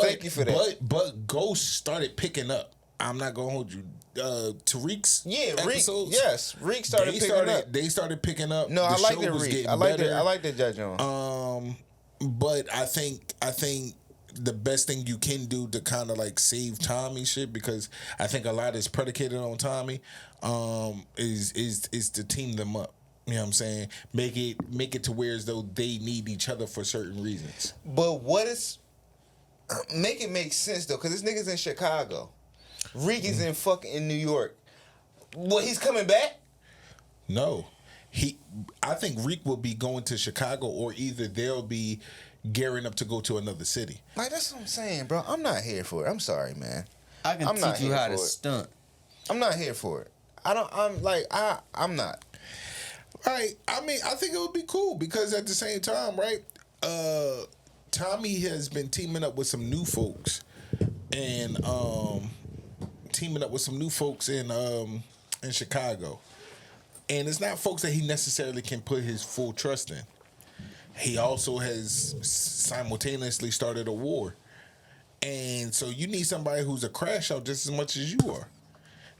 Thank you for that. But Ghost started picking up. I'm not gonna hold you. Tariq's episodes. Reek started picking up. They started picking up. No, The I like show the was Reek. getting I like better. that. I like that Judge on. But I think the best thing you can do to kind of like save Tommy shit, because I think a lot is predicated on Tommy, is to team them up. You know what I'm saying? Make it to where as though they need each other for certain reasons. But what is make it make sense though? Because this nigga's in Chicago, Reek is in fucking New York. Well, he's coming back. No, I think Reek will be going to Chicago, or either they'll be gearing up to go to another city. Like, that's what I'm saying, bro. I'm not here for it. I'm sorry, man. I can teach you how to stunt. I'm not here for it. I'm not. All right. I mean, I think it would be cool because at the same time, right? Tommy has been teaming up with some new folks, and in Chicago, and it's not folks that he necessarily can put his full trust in. He also has simultaneously started a war. And so you need somebody who's a crash out just as much as you are.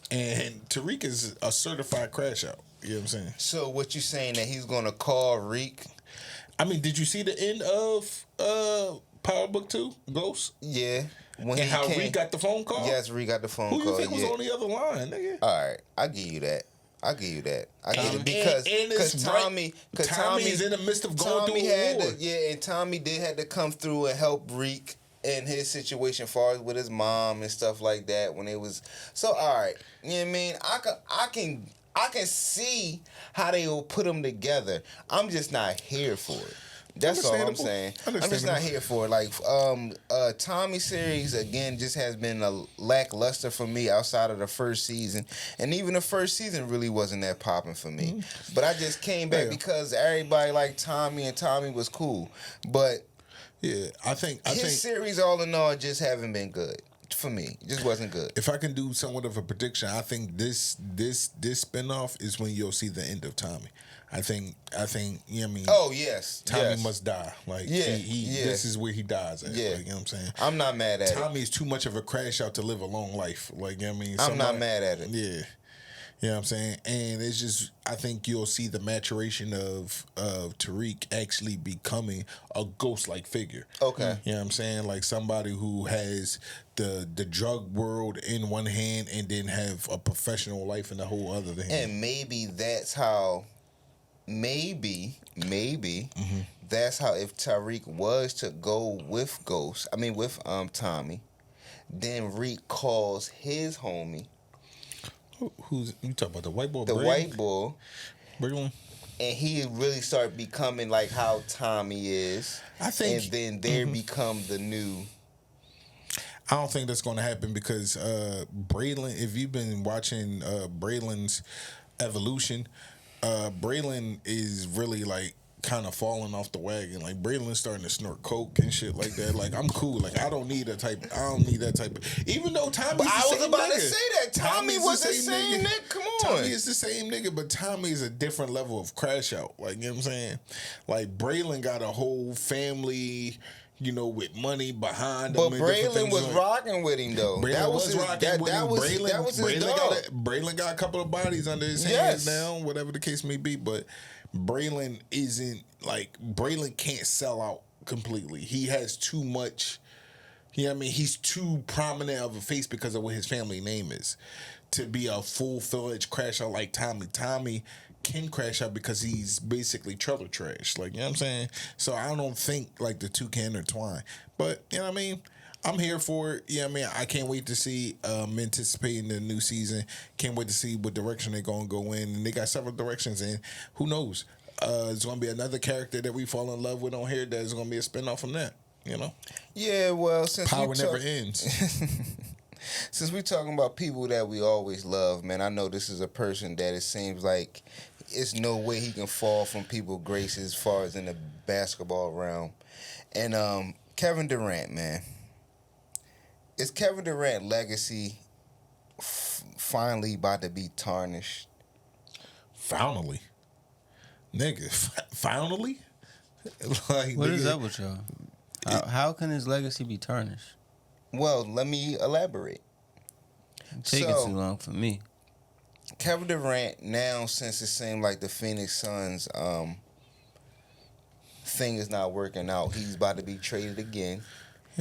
And Tariq is a certified crash out. You know what I'm saying? So what you saying that he's going to call Reek? I mean, did you see the end of Power Book 2, Ghost? Yeah. And how Reek got the phone call? Yes, Reek got the phone call. Who you think was on the other line, nigga? All right. I give you that. I get it because Tommy is in the midst of going through a war. And Tommy did have to come through and help Reek in his situation, far as with his mom and stuff like that. When it was so, all right, you know what I mean. I can see how they will put them together. I'm just not here for it. That's all I'm saying. I'm just not here for it. Like, Tommy series again just has been a lackluster for me outside of the first season, and even the first season really wasn't that popping for me. Mm-hmm. But I just came back because everybody liked Tommy, and Tommy was cool. But yeah, I think his series all in all just haven't been good. For me, it just wasn't good. If I can do somewhat of a prediction, I think this spinoff is when you'll see the end of Tommy. I think you know what I mean. Oh yes, Tommy must die. Like this is where he dies at. Yeah, like, you know what I'm saying. I'm not mad at Tommy is too much of a crash out to live a long life. Like, you know what I mean. I'm not mad at it. Yeah. You know what I'm saying? And it's just, I think you'll see the maturation of Tariq actually becoming a ghost-like figure. Okay. You know what I'm saying? Like somebody who has the drug world in one hand and then have a professional life in the whole other hand. And maybe that's how, that's how if Tariq was to go with Tommy, then Reek calls his homie. Who's you talking about? The white boy? The white boy. Braylon. And he really started becoming like how Tommy is. I think. And then they become the new. I don't think that's going to happen because Braylon, if you've been watching Braylon's evolution, Braylon is really like kind of falling off the wagon. Like Braylon's starting to snort coke and shit like that. Like I'm cool. Like I don't need that type. Even though Tommy, but I was about to say that Tommy was the same nigga. Come on, Tommy is the same nigga, but Tommy is a different level of crash out. Like, you know what I'm saying? Like Braylon got a whole family, you know, with money behind him. But Braylon was rocking with him though. Braylon was rocking with him. That was his dog. Braylon got a couple of bodies under his hands now, whatever the case may be. But Braylon can't sell out completely. He has too much. You know what I mean? He's too prominent of a face because of what his family name is to be a full-fledged crash out like Tommy. Tommy can crash out because he's basically trailer trash. Like, you know what I'm saying? So I don't think like the two can intertwine. But, you know what I mean? I'm here for it. Yeah, I mean, I can't wait to see. Anticipating the new season. Can't wait to see what direction they're gonna go in. And they got several directions in. Who knows? It's gonna be another character that we fall in love with on here. That's gonna be a spinoff from that. You know? Yeah. Well, since power never ends. Since we're talking about people that we always love, man, I know this is a person that it seems like it's no way he can fall from people's grace as far as in the basketball realm. And Kevin Durant, man. Is Kevin Durant legacy finally about to be tarnished? Finally? Nigga, finally? Like, what is up with y'all? How can his legacy be tarnished? Well, let me elaborate. Taking too long for me. Kevin Durant, now since it seemed like the Phoenix Suns thing is not working out, he's about to be traded again.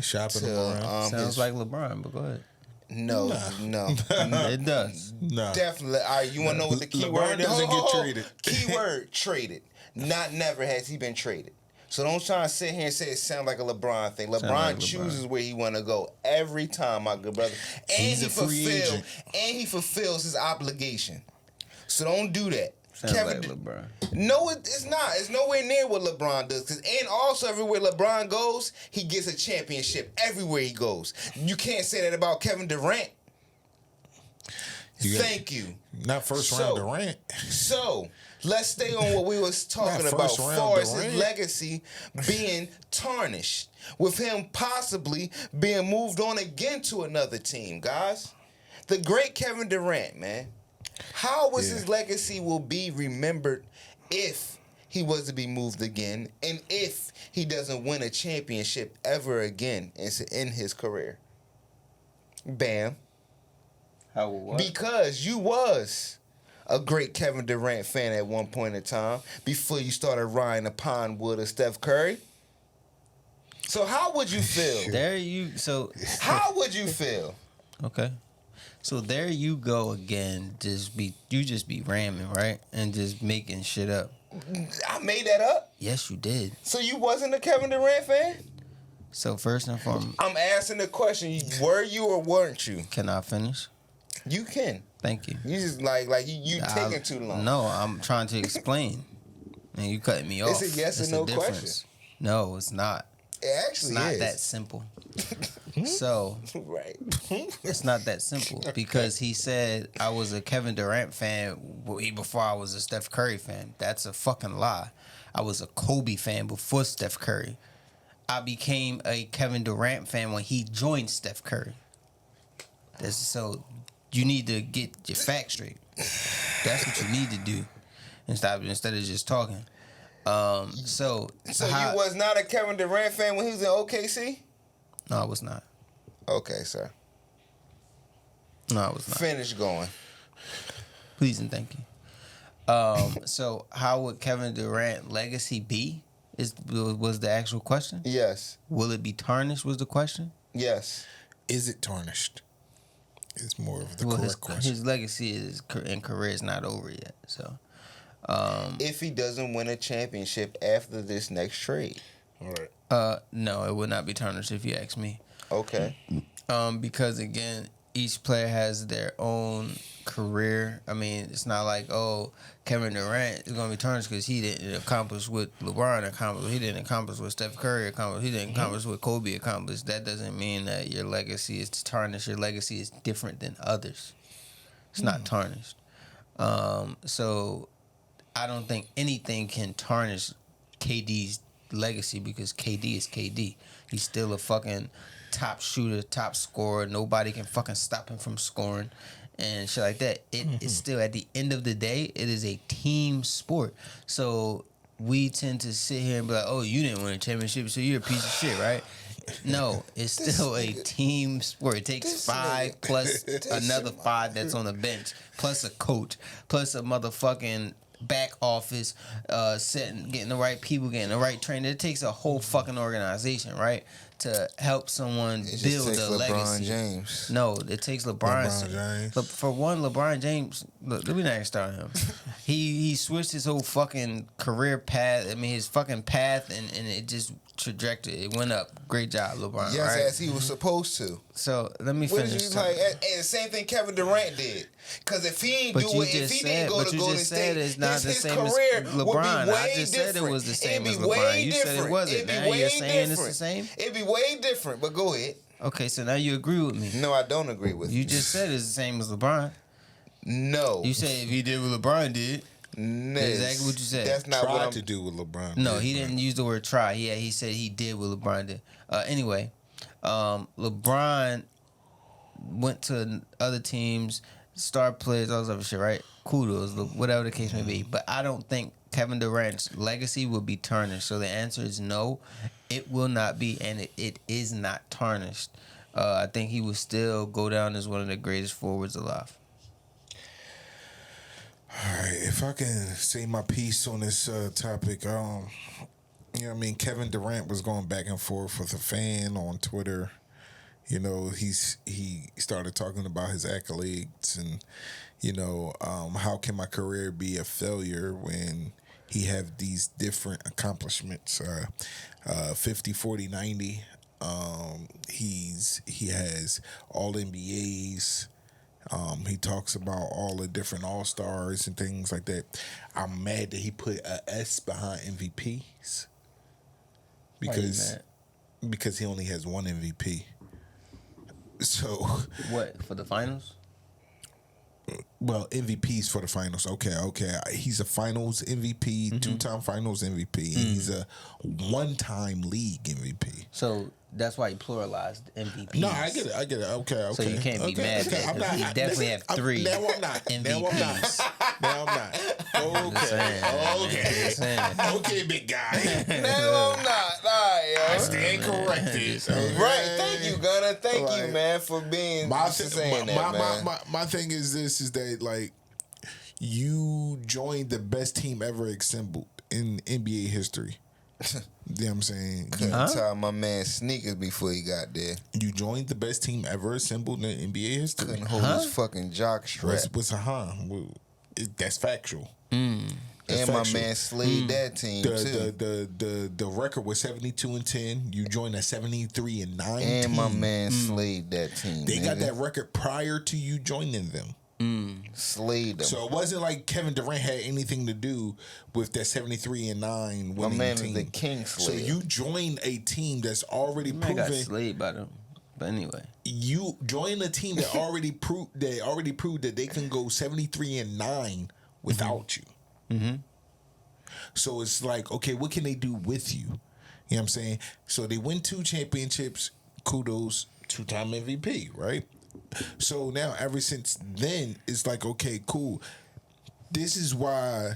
Shopping to around. Sounds like LeBron, but go ahead. no. It does. Nah. Definitely. All right, you want to know what the key LeBron word is? doesn't get traded. Keyword traded. Not never has he been traded. So don't try to sit here and say it sounds like a LeBron thing. LeBron like LeBron. chooses where he want to go every time, my good brother. And He's a free agent. And he fulfills his obligation. So don't do that. Sounds like LeBron. No, it's not. It's nowhere near what LeBron does. And also, everywhere LeBron goes, he gets a championship. Everywhere he goes. You can't say that about Kevin Durant. Thank you. Not first round Durant. So, let's stay on what we was talking Not about first round far as his Durant. legacy being tarnished. With him possibly being moved on again to another team, guys. The great Kevin Durant, man. How was his legacy will be remembered if he was to be moved again and if he doesn't win a championship ever again in his career? Bam. How what? Because you was a great Kevin Durant fan at one point in time before you started riding the pond with a Steph Curry. So how would you feel? How would you feel? Okay. So there you go again. You just be ramming, right? And just making shit up. I made that up. Yes, you did. So you wasn't a Kevin Durant fan? So first and foremost, I'm asking the question: were you or weren't you? Can I finish? You can. Thank you. You just like you taking too long. No, I'm trying to explain, and you cutting me off. It's a yes or It's no a difference. question. No, it's not. It actually It's not is. that simple. So Right. it's not that simple because he said I was a Kevin Durant fan way before I was a Steph Curry fan. That's a fucking lie. I was a Kobe fan before Steph Curry. I became a Kevin Durant fan when he joined Steph Curry. So you need to get your facts straight. That's what you need to do instead of just talking. So you was not a Kevin Durant fan when he was in OKC? No, I was not. Okay, sir. No, I was not. Finish going. Please and thank you. So how would Kevin Durant legacy be? Was the actual question? Yes. Will it be tarnished? Was the question? Yes. Is it tarnished? Is more of the Well, correct question. his legacy and career is not over yet. So, if he doesn't win a championship after this next trade. All right. no, it would not be tarnished if you ask me. Okay. Because again, each player has their own career. I mean, it's not like, oh, Kevin Durant is going to be tarnished because he didn't accomplish what LeBron accomplished. He didn't accomplish what Steph Curry accomplished. He didn't accomplish what Kobe accomplished. That doesn't mean that your legacy is tarnished. Your legacy is different than others. It's not tarnished. So I don't think anything can tarnish KD's legacy because KD is KD. He's still a fucking top shooter, top scorer. Nobody can fucking stop him from scoring and shit like that. It is still, at the end of the day, it is a team sport. So we tend to sit here and be like, oh, you didn't win a championship, so you're a piece of shit, right? No, it's still a team sport. It takes 5 plus another 5 that's on the bench, plus a coach, plus a motherfucking back office, getting the right people, getting the right training. It takes a whole fucking organization, right, to help someone build a legacy. LeBron James. No, it takes LeBron James. Look, for one, LeBron James. Look, let me not even start him. he switched his whole fucking career path. I mean, his fucking path, and it just trajectory. It went up. Great job, LeBron. Yes, right? as he was supposed to. So let me What finish. did you like? And the same thing Kevin Durant did. Because if he ain't But do you it, if just he said- didn't go but to you Golden just said State, it's not the his same as career LeBron. would be I way just said it different. was the same It'd as be LeBron. way You said it different. wasn't. It'd be Now way you're saying it's the different. same? It'd be way different, but go ahead. Okay, so now you agree with me. No, I don't agree with You just said it's the same as LeBron. No. You said if he did what LeBron did. No. That's exactly what you said. That's not what Tried I'm... to do with LeBron. No, he didn't use the word try. He said he did what LeBron did. Anyway, LeBron went to other teams, star players, all this other shit, right? Kudos, whatever the case may be. But I don't think Kevin Durant's legacy will be tarnished. So the answer is no, it will not be, and it is not tarnished. I think he will still go down as one of the greatest forwards alive. All right, if I can say my piece on this topic, You know what I mean? Kevin Durant was going back and forth with a fan on Twitter. You know, he started talking about his accolades and, you know, how can my career be a failure when he have these different accomplishments, 50, 40, 90. He has all NBAs. He talks about all the different All-Stars and things like that. I'm mad that he put a S behind MVPs because he only has one MVP. So what for the finals? Well, MVPs for the finals. Okay. He's a finals MVP, 2-time finals MVP. And he's a 1-time league MVP. So that's why he pluralized MVPs. No, I get it. Okay. So you can't be mad at that because he definitely have 3 Now I'm not. MVPs. Now I'm not. Okay, big guy. No, I'm not. All right, yo. I stand corrected. Right. Thank you, Gunna. Thank you, man, for being saying that, man. My thing is this, is that, like, you joined the best team ever assembled in NBA history. You know what I'm saying? Couldn't tie my man sneakers before he got there. You joined the best team ever assembled in NBA history. Couldn't hold his fucking jock strap. What's that's factual. And my man slayed that team too. The record was 72-10. You joined a 73-9 and team. my man slayed that team. They got that record prior to you joining them. Slayed them. So it wasn't like Kevin Durant had anything to do with that 73-9 winning my man team. is the king slayer. So you joined a team that's already proven. Got slayed by them. But anyway, you joined a team that already proved that they can go 73-9 without you. Mm-hmm. So it's like, okay, what can they do with you? You know what I'm saying? So they win 2 championships. Kudos, 2-time MVP, right? So now, ever since then, it's like, okay, cool. This is why,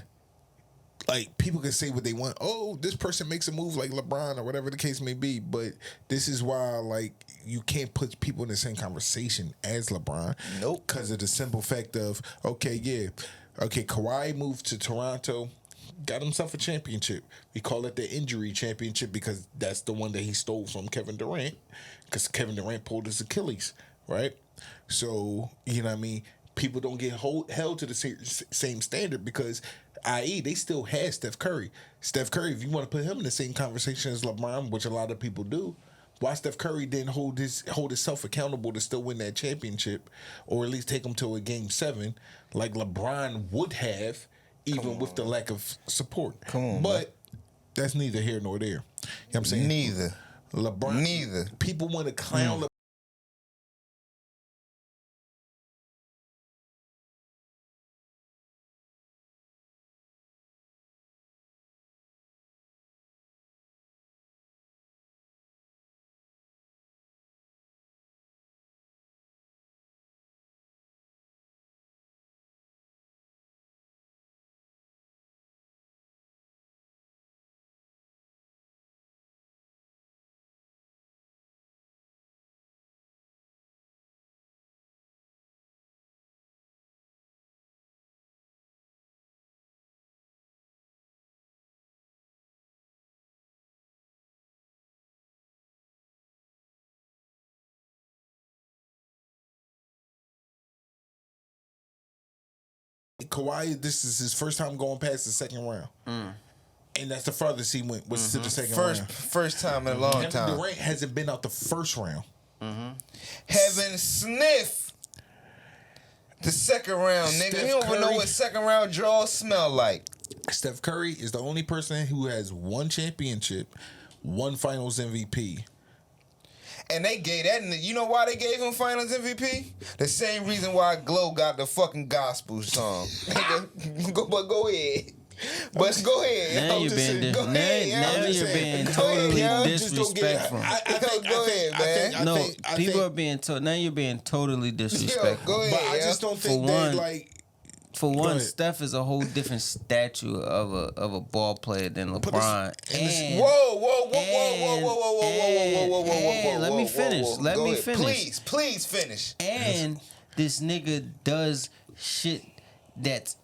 like, people can say what they want. Oh, this person makes a move like LeBron or whatever the case may be. But this is why, like, you can't put people in the same conversation as LeBron. Nope. Because of the simple fact of, Kawhi moved to Toronto, got himself a championship. We call it the injury championship because that's the one that he stole from Kevin Durant, because Kevin Durant pulled his Achilles, right? So, you know what I mean? People don't get held to the same standard because, i.e., they still had Steph Curry. Steph Curry, if you want to put him in the same conversation as LeBron, which a lot of people do, why Steph Curry didn't hold himself accountable to still win that championship, or at least take him to a Game 7 like LeBron would have, even with the lack of support. But that's neither here nor there. You know what I'm saying? Neither. People want to clown LeBron. Kawhi, this is his first time going past the second round. And that's the farthest he went, was to the second round. First time in a long time. Kevin Durant hasn't been out the first round. Haven't sniffed the second round, nigga. You don't even know what second round draws smell like. Steph Curry is the only person who has 1 championship, 1 finals MVP. And they gave that. You know why they gave him Finals MVP? The same reason why Glow got the fucking gospel song. But go ahead. But go ahead. Now you're being totally disrespectful. Go ahead, man. People are being told. Now you're being totally disrespectful. Go ahead. But I just don't think that, like. For one, Steph is a whole different statue of a ball player than LeBron. Whoa. Let me finish. Please finish. And this nigga does shit that's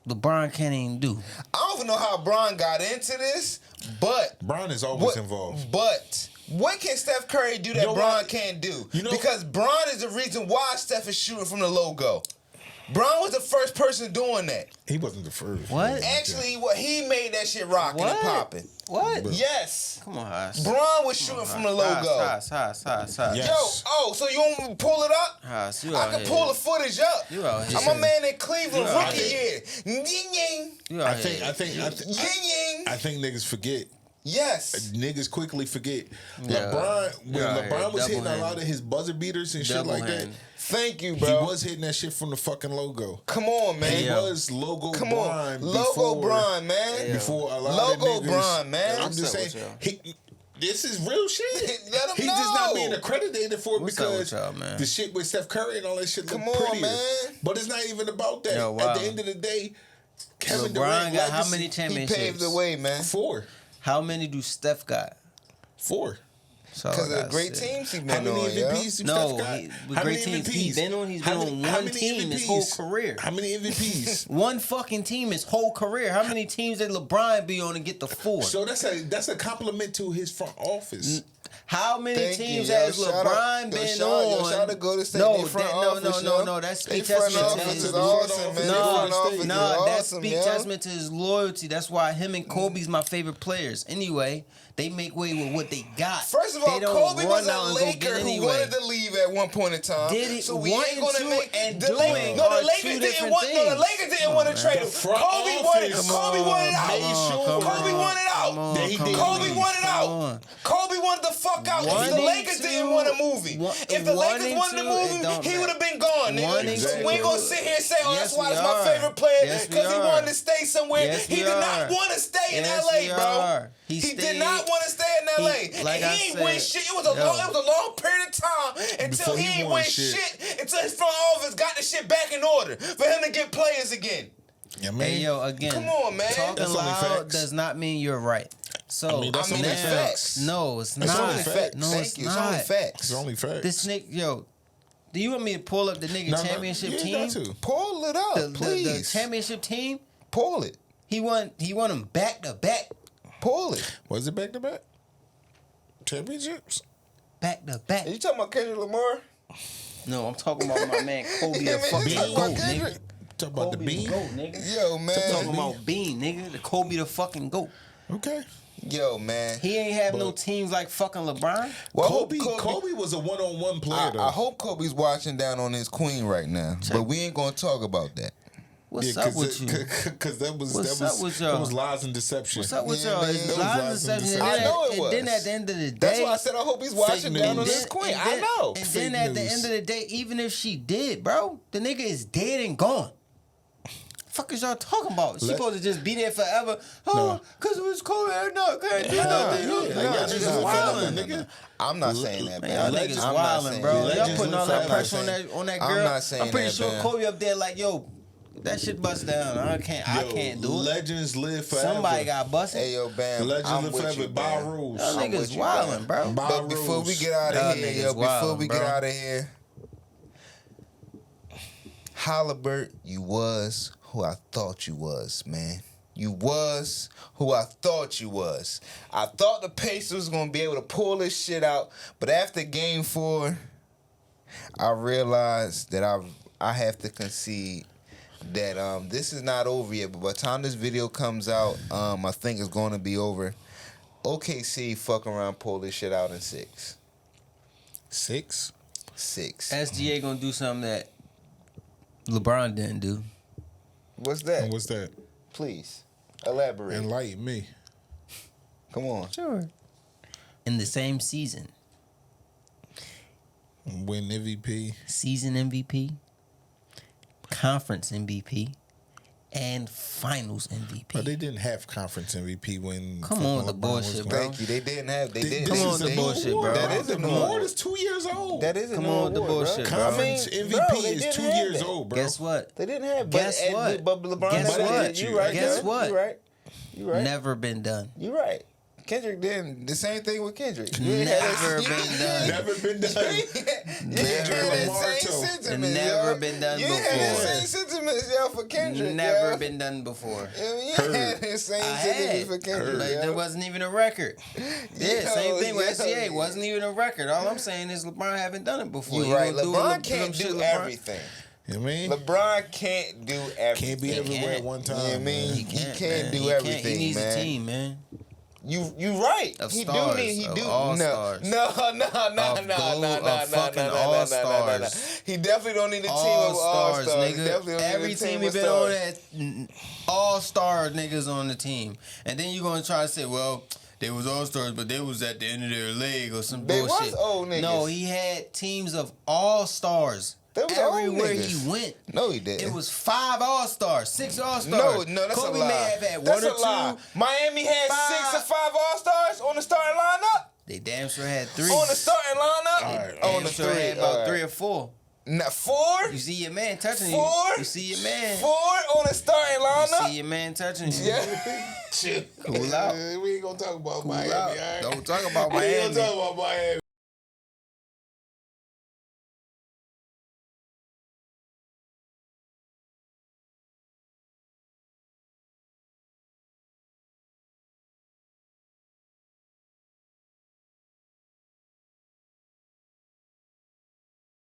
LeBron can't even do. I don't even know how Bron got into this, but Bron is always involved. But what can Steph Curry do that You know Bron what? can't do? You know- Because Bron is the reason why Steph is shooting from the logo. Bron was the first person doing that. He wasn't the first. What? Actually, he made that shit rocking and What? popping. What? Yes. Come on, Haas. Bron was shooting from the logo. Haas. Yes. So you want me to pull it up? Haas, you I out can here. pull the footage up. You out here. I'm a man in Cleveland You out rookie year. Ying ying. You out I here. think Ying ying. I think niggas forget. Yes. Niggas quickly forget. Yeah. When Yeah, LeBron was hitting a double lot hand. of his buzzer beaters and shit Double like hand. that, Thank you, he bro. was hitting that shit from the fucking logo. Come on, man. He yo. was logo Come Bron on. before, Logo Bron, man. before a lot Logo of niggas. Bron, man. I'm just What's saying, up with this is real shit. Let him He's know. just not being accredited for it What's up because with y'all, man? the shit with Steph Curry and all that shit look Come on, prettier. man. But it's not even about that. Yo, wow. At the end of the day, Kevin LeBron Durant got how legacy- many He championships? paved the way, man. Four. How many do Steph got? So Because of the I great said. teams he How been many on, yo. MVPs do No, Steph got? with How great many teams he's MVPs? been on. He's How been many- on how one many team his MVPs? whole career. How many MVPs? One fucking team his whole career. How many teams did LeBron be on to get the 4? So that's a compliment to his front office. How many Thank teams you, yo. has Shout out- LeBron yo, been shout out- yo, on? shout out to Golden State. No, They front that, office, yo. no. That They speaks front testament to office his is loyalty. awesome, man. No, They front office is that awesome, speaks yo. testament to his loyalty. That's why him and Kobe's my favorite players. Anyway, they make way with what they got. First of all, They don't Kobe run was out a and go Laker get who anyway. wanted to leave at one point in time. Did he? So we Wanting ain't gonna to make and the doing Lakers. No, are the two Lakers didn't different want. No, the things. Lakers didn't want to trade him. front Kobe wanted. office. Kobe wanted out. Made sure. Kobe wanted out. That he didn't Kobe leave. wanted out. Kobe wanted the fuck out. If the Wanting Lakers to- didn't want to move him, wa- if the Lakers wanting wanted to to, move it him, don't he matter. would have been gone, nigga. Wanting So to- we ain't gonna sit here and say, "Oh, Yes, that's why we that's my are. favorite player," Yes, we because he are. wanted to stay somewhere. Yes, He we did not are. want to stay in Yes, LA, we bro. are. He He did not stayed- want to stay in LA. like And I he ain't win said, shit. It was yo. a long period of time until Before he he ain't won win shit. shit until his front office got the shit back in order for him to get players again. Yeah, man. Hey yo, again, Come on, man. talking That's only loud facts. does not mean you're right. So I mean, that's only now- facts. No, it's That's not. only facts. No, Thank it's you. not. It's only facts. It's only facts. This nigga, yo, do you want me to pull up the nigga No, no, championship you team? got to. Pull it up, The please. championship team. Pull it. He won them back to back, Pull it. Was it back to back championships? back to back. Are you talking about Kendrick Lamar? No, I'm talking about my man Kobe Yeah, the man, fucking you talking goat, about Kendrick? nigga. Talk about the Kobe bean. goat, nigga. Yo, man. Talking about Bean, nigga. The Kobe the fucking goat. Okay. Yo, man. He ain't have no teams like fucking LeBron. Well, I hope Kobe was a one-on-one player though. I hope Kobe's watching down on his queen right now, but we ain't gonna talk about that. What's up with you? Because that was What's up with that y'all? was lies and deception. What's up with Yeah, y'all? man. It's That was lies and lies and deception. deception. I know it And was. then at the end of the day, That's why I said I hope he's watching Fake down on news. his queen. and I then- know. And Fake then at the news. end of the day, even if she did, bro, the nigga is dead and gone. Fuck is y'all talking about? She Let- supposed to just be there forever? Oh, cause it was cold and no, can't do nothing. Y'all Y'all just just wildin', wildin'. nigga. I'm not saying that, Man, man. y'all niggas I'm not wildin', saying bro. that. Y'all Legends putting all live that forever. pressure on that girl. I'm not saying I'm pretty that, sure man. Kobe up there like, yo, that shit bust down. I can't do it. Legends live forever. Somebody got busted. Hey, yo, Bam. Legends I'm live with forever. you, By Bam. rules. Y'all I'm niggas with you, wildin', man. bro. By But before we rules. get out Y'all of here, niggas yo, before wildin', we get bro. out of here, Halliburton, you was who I thought you was, man. You was who I thought you was. I thought the Pacers was gonna be able to pull this shit out, but after Game 4, I realized that I have to concede that this is not over yet. But by the time this video comes out, I think it's going to be over. OKC fuck around, pull this shit out in 6. 6. SGA gonna do something that LeBron didn't do. What's that? And what's that? Please elaborate. Enlighten me. Come on. Sure. In the same season, Win MVP. season MVP, conference MVP, and finals But MVP. they didn't have conference MVP when. Come on, the LeBron bullshit, was bro. going. Thank you. They didn't have. They didn't. Come This on, is the a- bullshit, bro. That is a The new award award. is 2 years old. That is a Come new on, the award, bullshit, bro. bro. Conference I mean, MVP bro, they is didn't 2 have years that. old, bro. Guess what? They didn't have. Guess what? But LeBron. Guess got what? it. You right. Guess Doug. what? You right. You right. Never been done. You right. Kendrick did the same thing with Kendrick. Never been done. Never been done. Never been done You had the before. same sentiments, yo, for Kendrick. Never yo. been done before. You had the same sentiments for Kendrick. Like, yo. there wasn't even a record. Yeah, same thing with yo. SCA. Wasn't even a record. All I'm saying is LeBron haven't done it before. You right. gonna do LeBron some can't shit do LeBron- everything. You know what I mean? LeBron can't do everything. Can't be everywhere at one time. You know what I mean? He can't man. do He everything, He needs man. a team, man. You right. Of He stars, do need. He of do. all-stars. No. All-stars. He definitely don't need a team of All-stars, all-stars. nigga. Every team he been on had all-star niggas on the team. And then you're going to try to say, well, they was all-stars, but they was at the end of their leg or some They bullshit. was old niggas. No, he had teams of all-stars. They was old Everywhere niggas. he went. No, he didn't. It was 5 all-stars, 6 all-stars. No, that's Kobe a lie. may have had That's one or a lie. two. Miami had 6 or 5 all-stars on the starting lineup. They damn sure had 3. On the starting lineup. Alright. On Damn the sure 3. had about 3 or 4. Not 4. You see your man touching 4. you. You see your man. 4 on the starting You lineup. see your man touching you. Yeah. Shit. Cool out. We ain't gonna talk about Cool Miami. out. All right? Don't talk about We ain't Miami. gonna talk about Miami.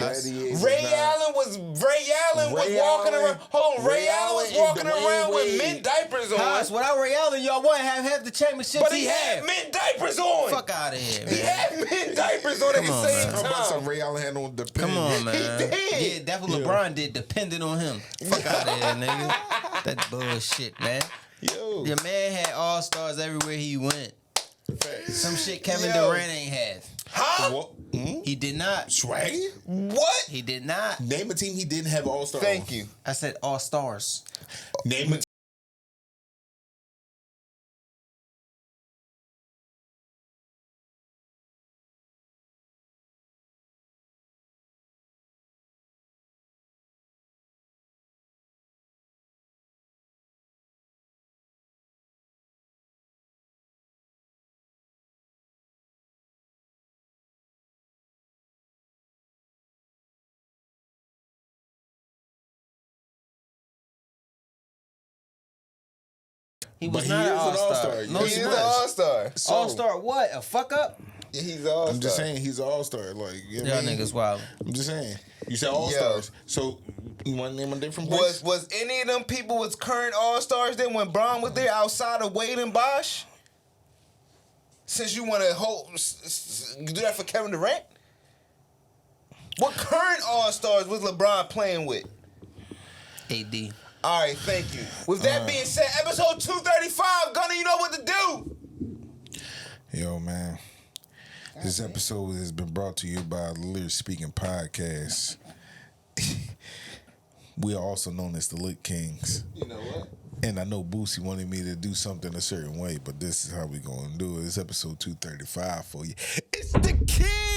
Ray Allen was walking around. Hold on, Ray Allen was walking around with mint diapers on. House, without Ray Allen, y'all wouldn't have half the championships But he had mint diapers on. Fuck out of here, man. He had mint diapers on at the same How about some time. Ray Allen had on the Come on, man. He did. Yeah, that's what LeBron did, dependent on him. Fuck out of here, nigga. That bullshit, man. Yo. Your man had all-stars everywhere he went. Some shit Kevin Yo. Durant ain't have. Huh? What? He did not. Swaggy? What? He did not. Name a team he didn't have all-stars. Thank you. I said all-stars. Name a He was But not he an is an all-star. all-star. No, He's he an was. all-star. So, All-star what? A fuck up? Yeah, he's an all-star. I'm just saying he's an all-star. Like, you know Y'all what I mean? niggas wild. I'm just saying. You said all-stars. So you want to name a different place? Was any of them people was current all-stars then when Bron was there outside of Wade and Bosh? Since you want to do that for Kevin Durant? What current all-stars was LeBron playing with? AD. All right, thank you. With that being said, episode 235, Gunna, you know what to do. Yo, man. This episode has been brought to you by the Lyric Speaking Podcast. We are also known as the Lit Kings. You know what? And I know Boosie wanted me to do something a certain way, but this is how we gonna do it. It's episode 235 for you. It's the King!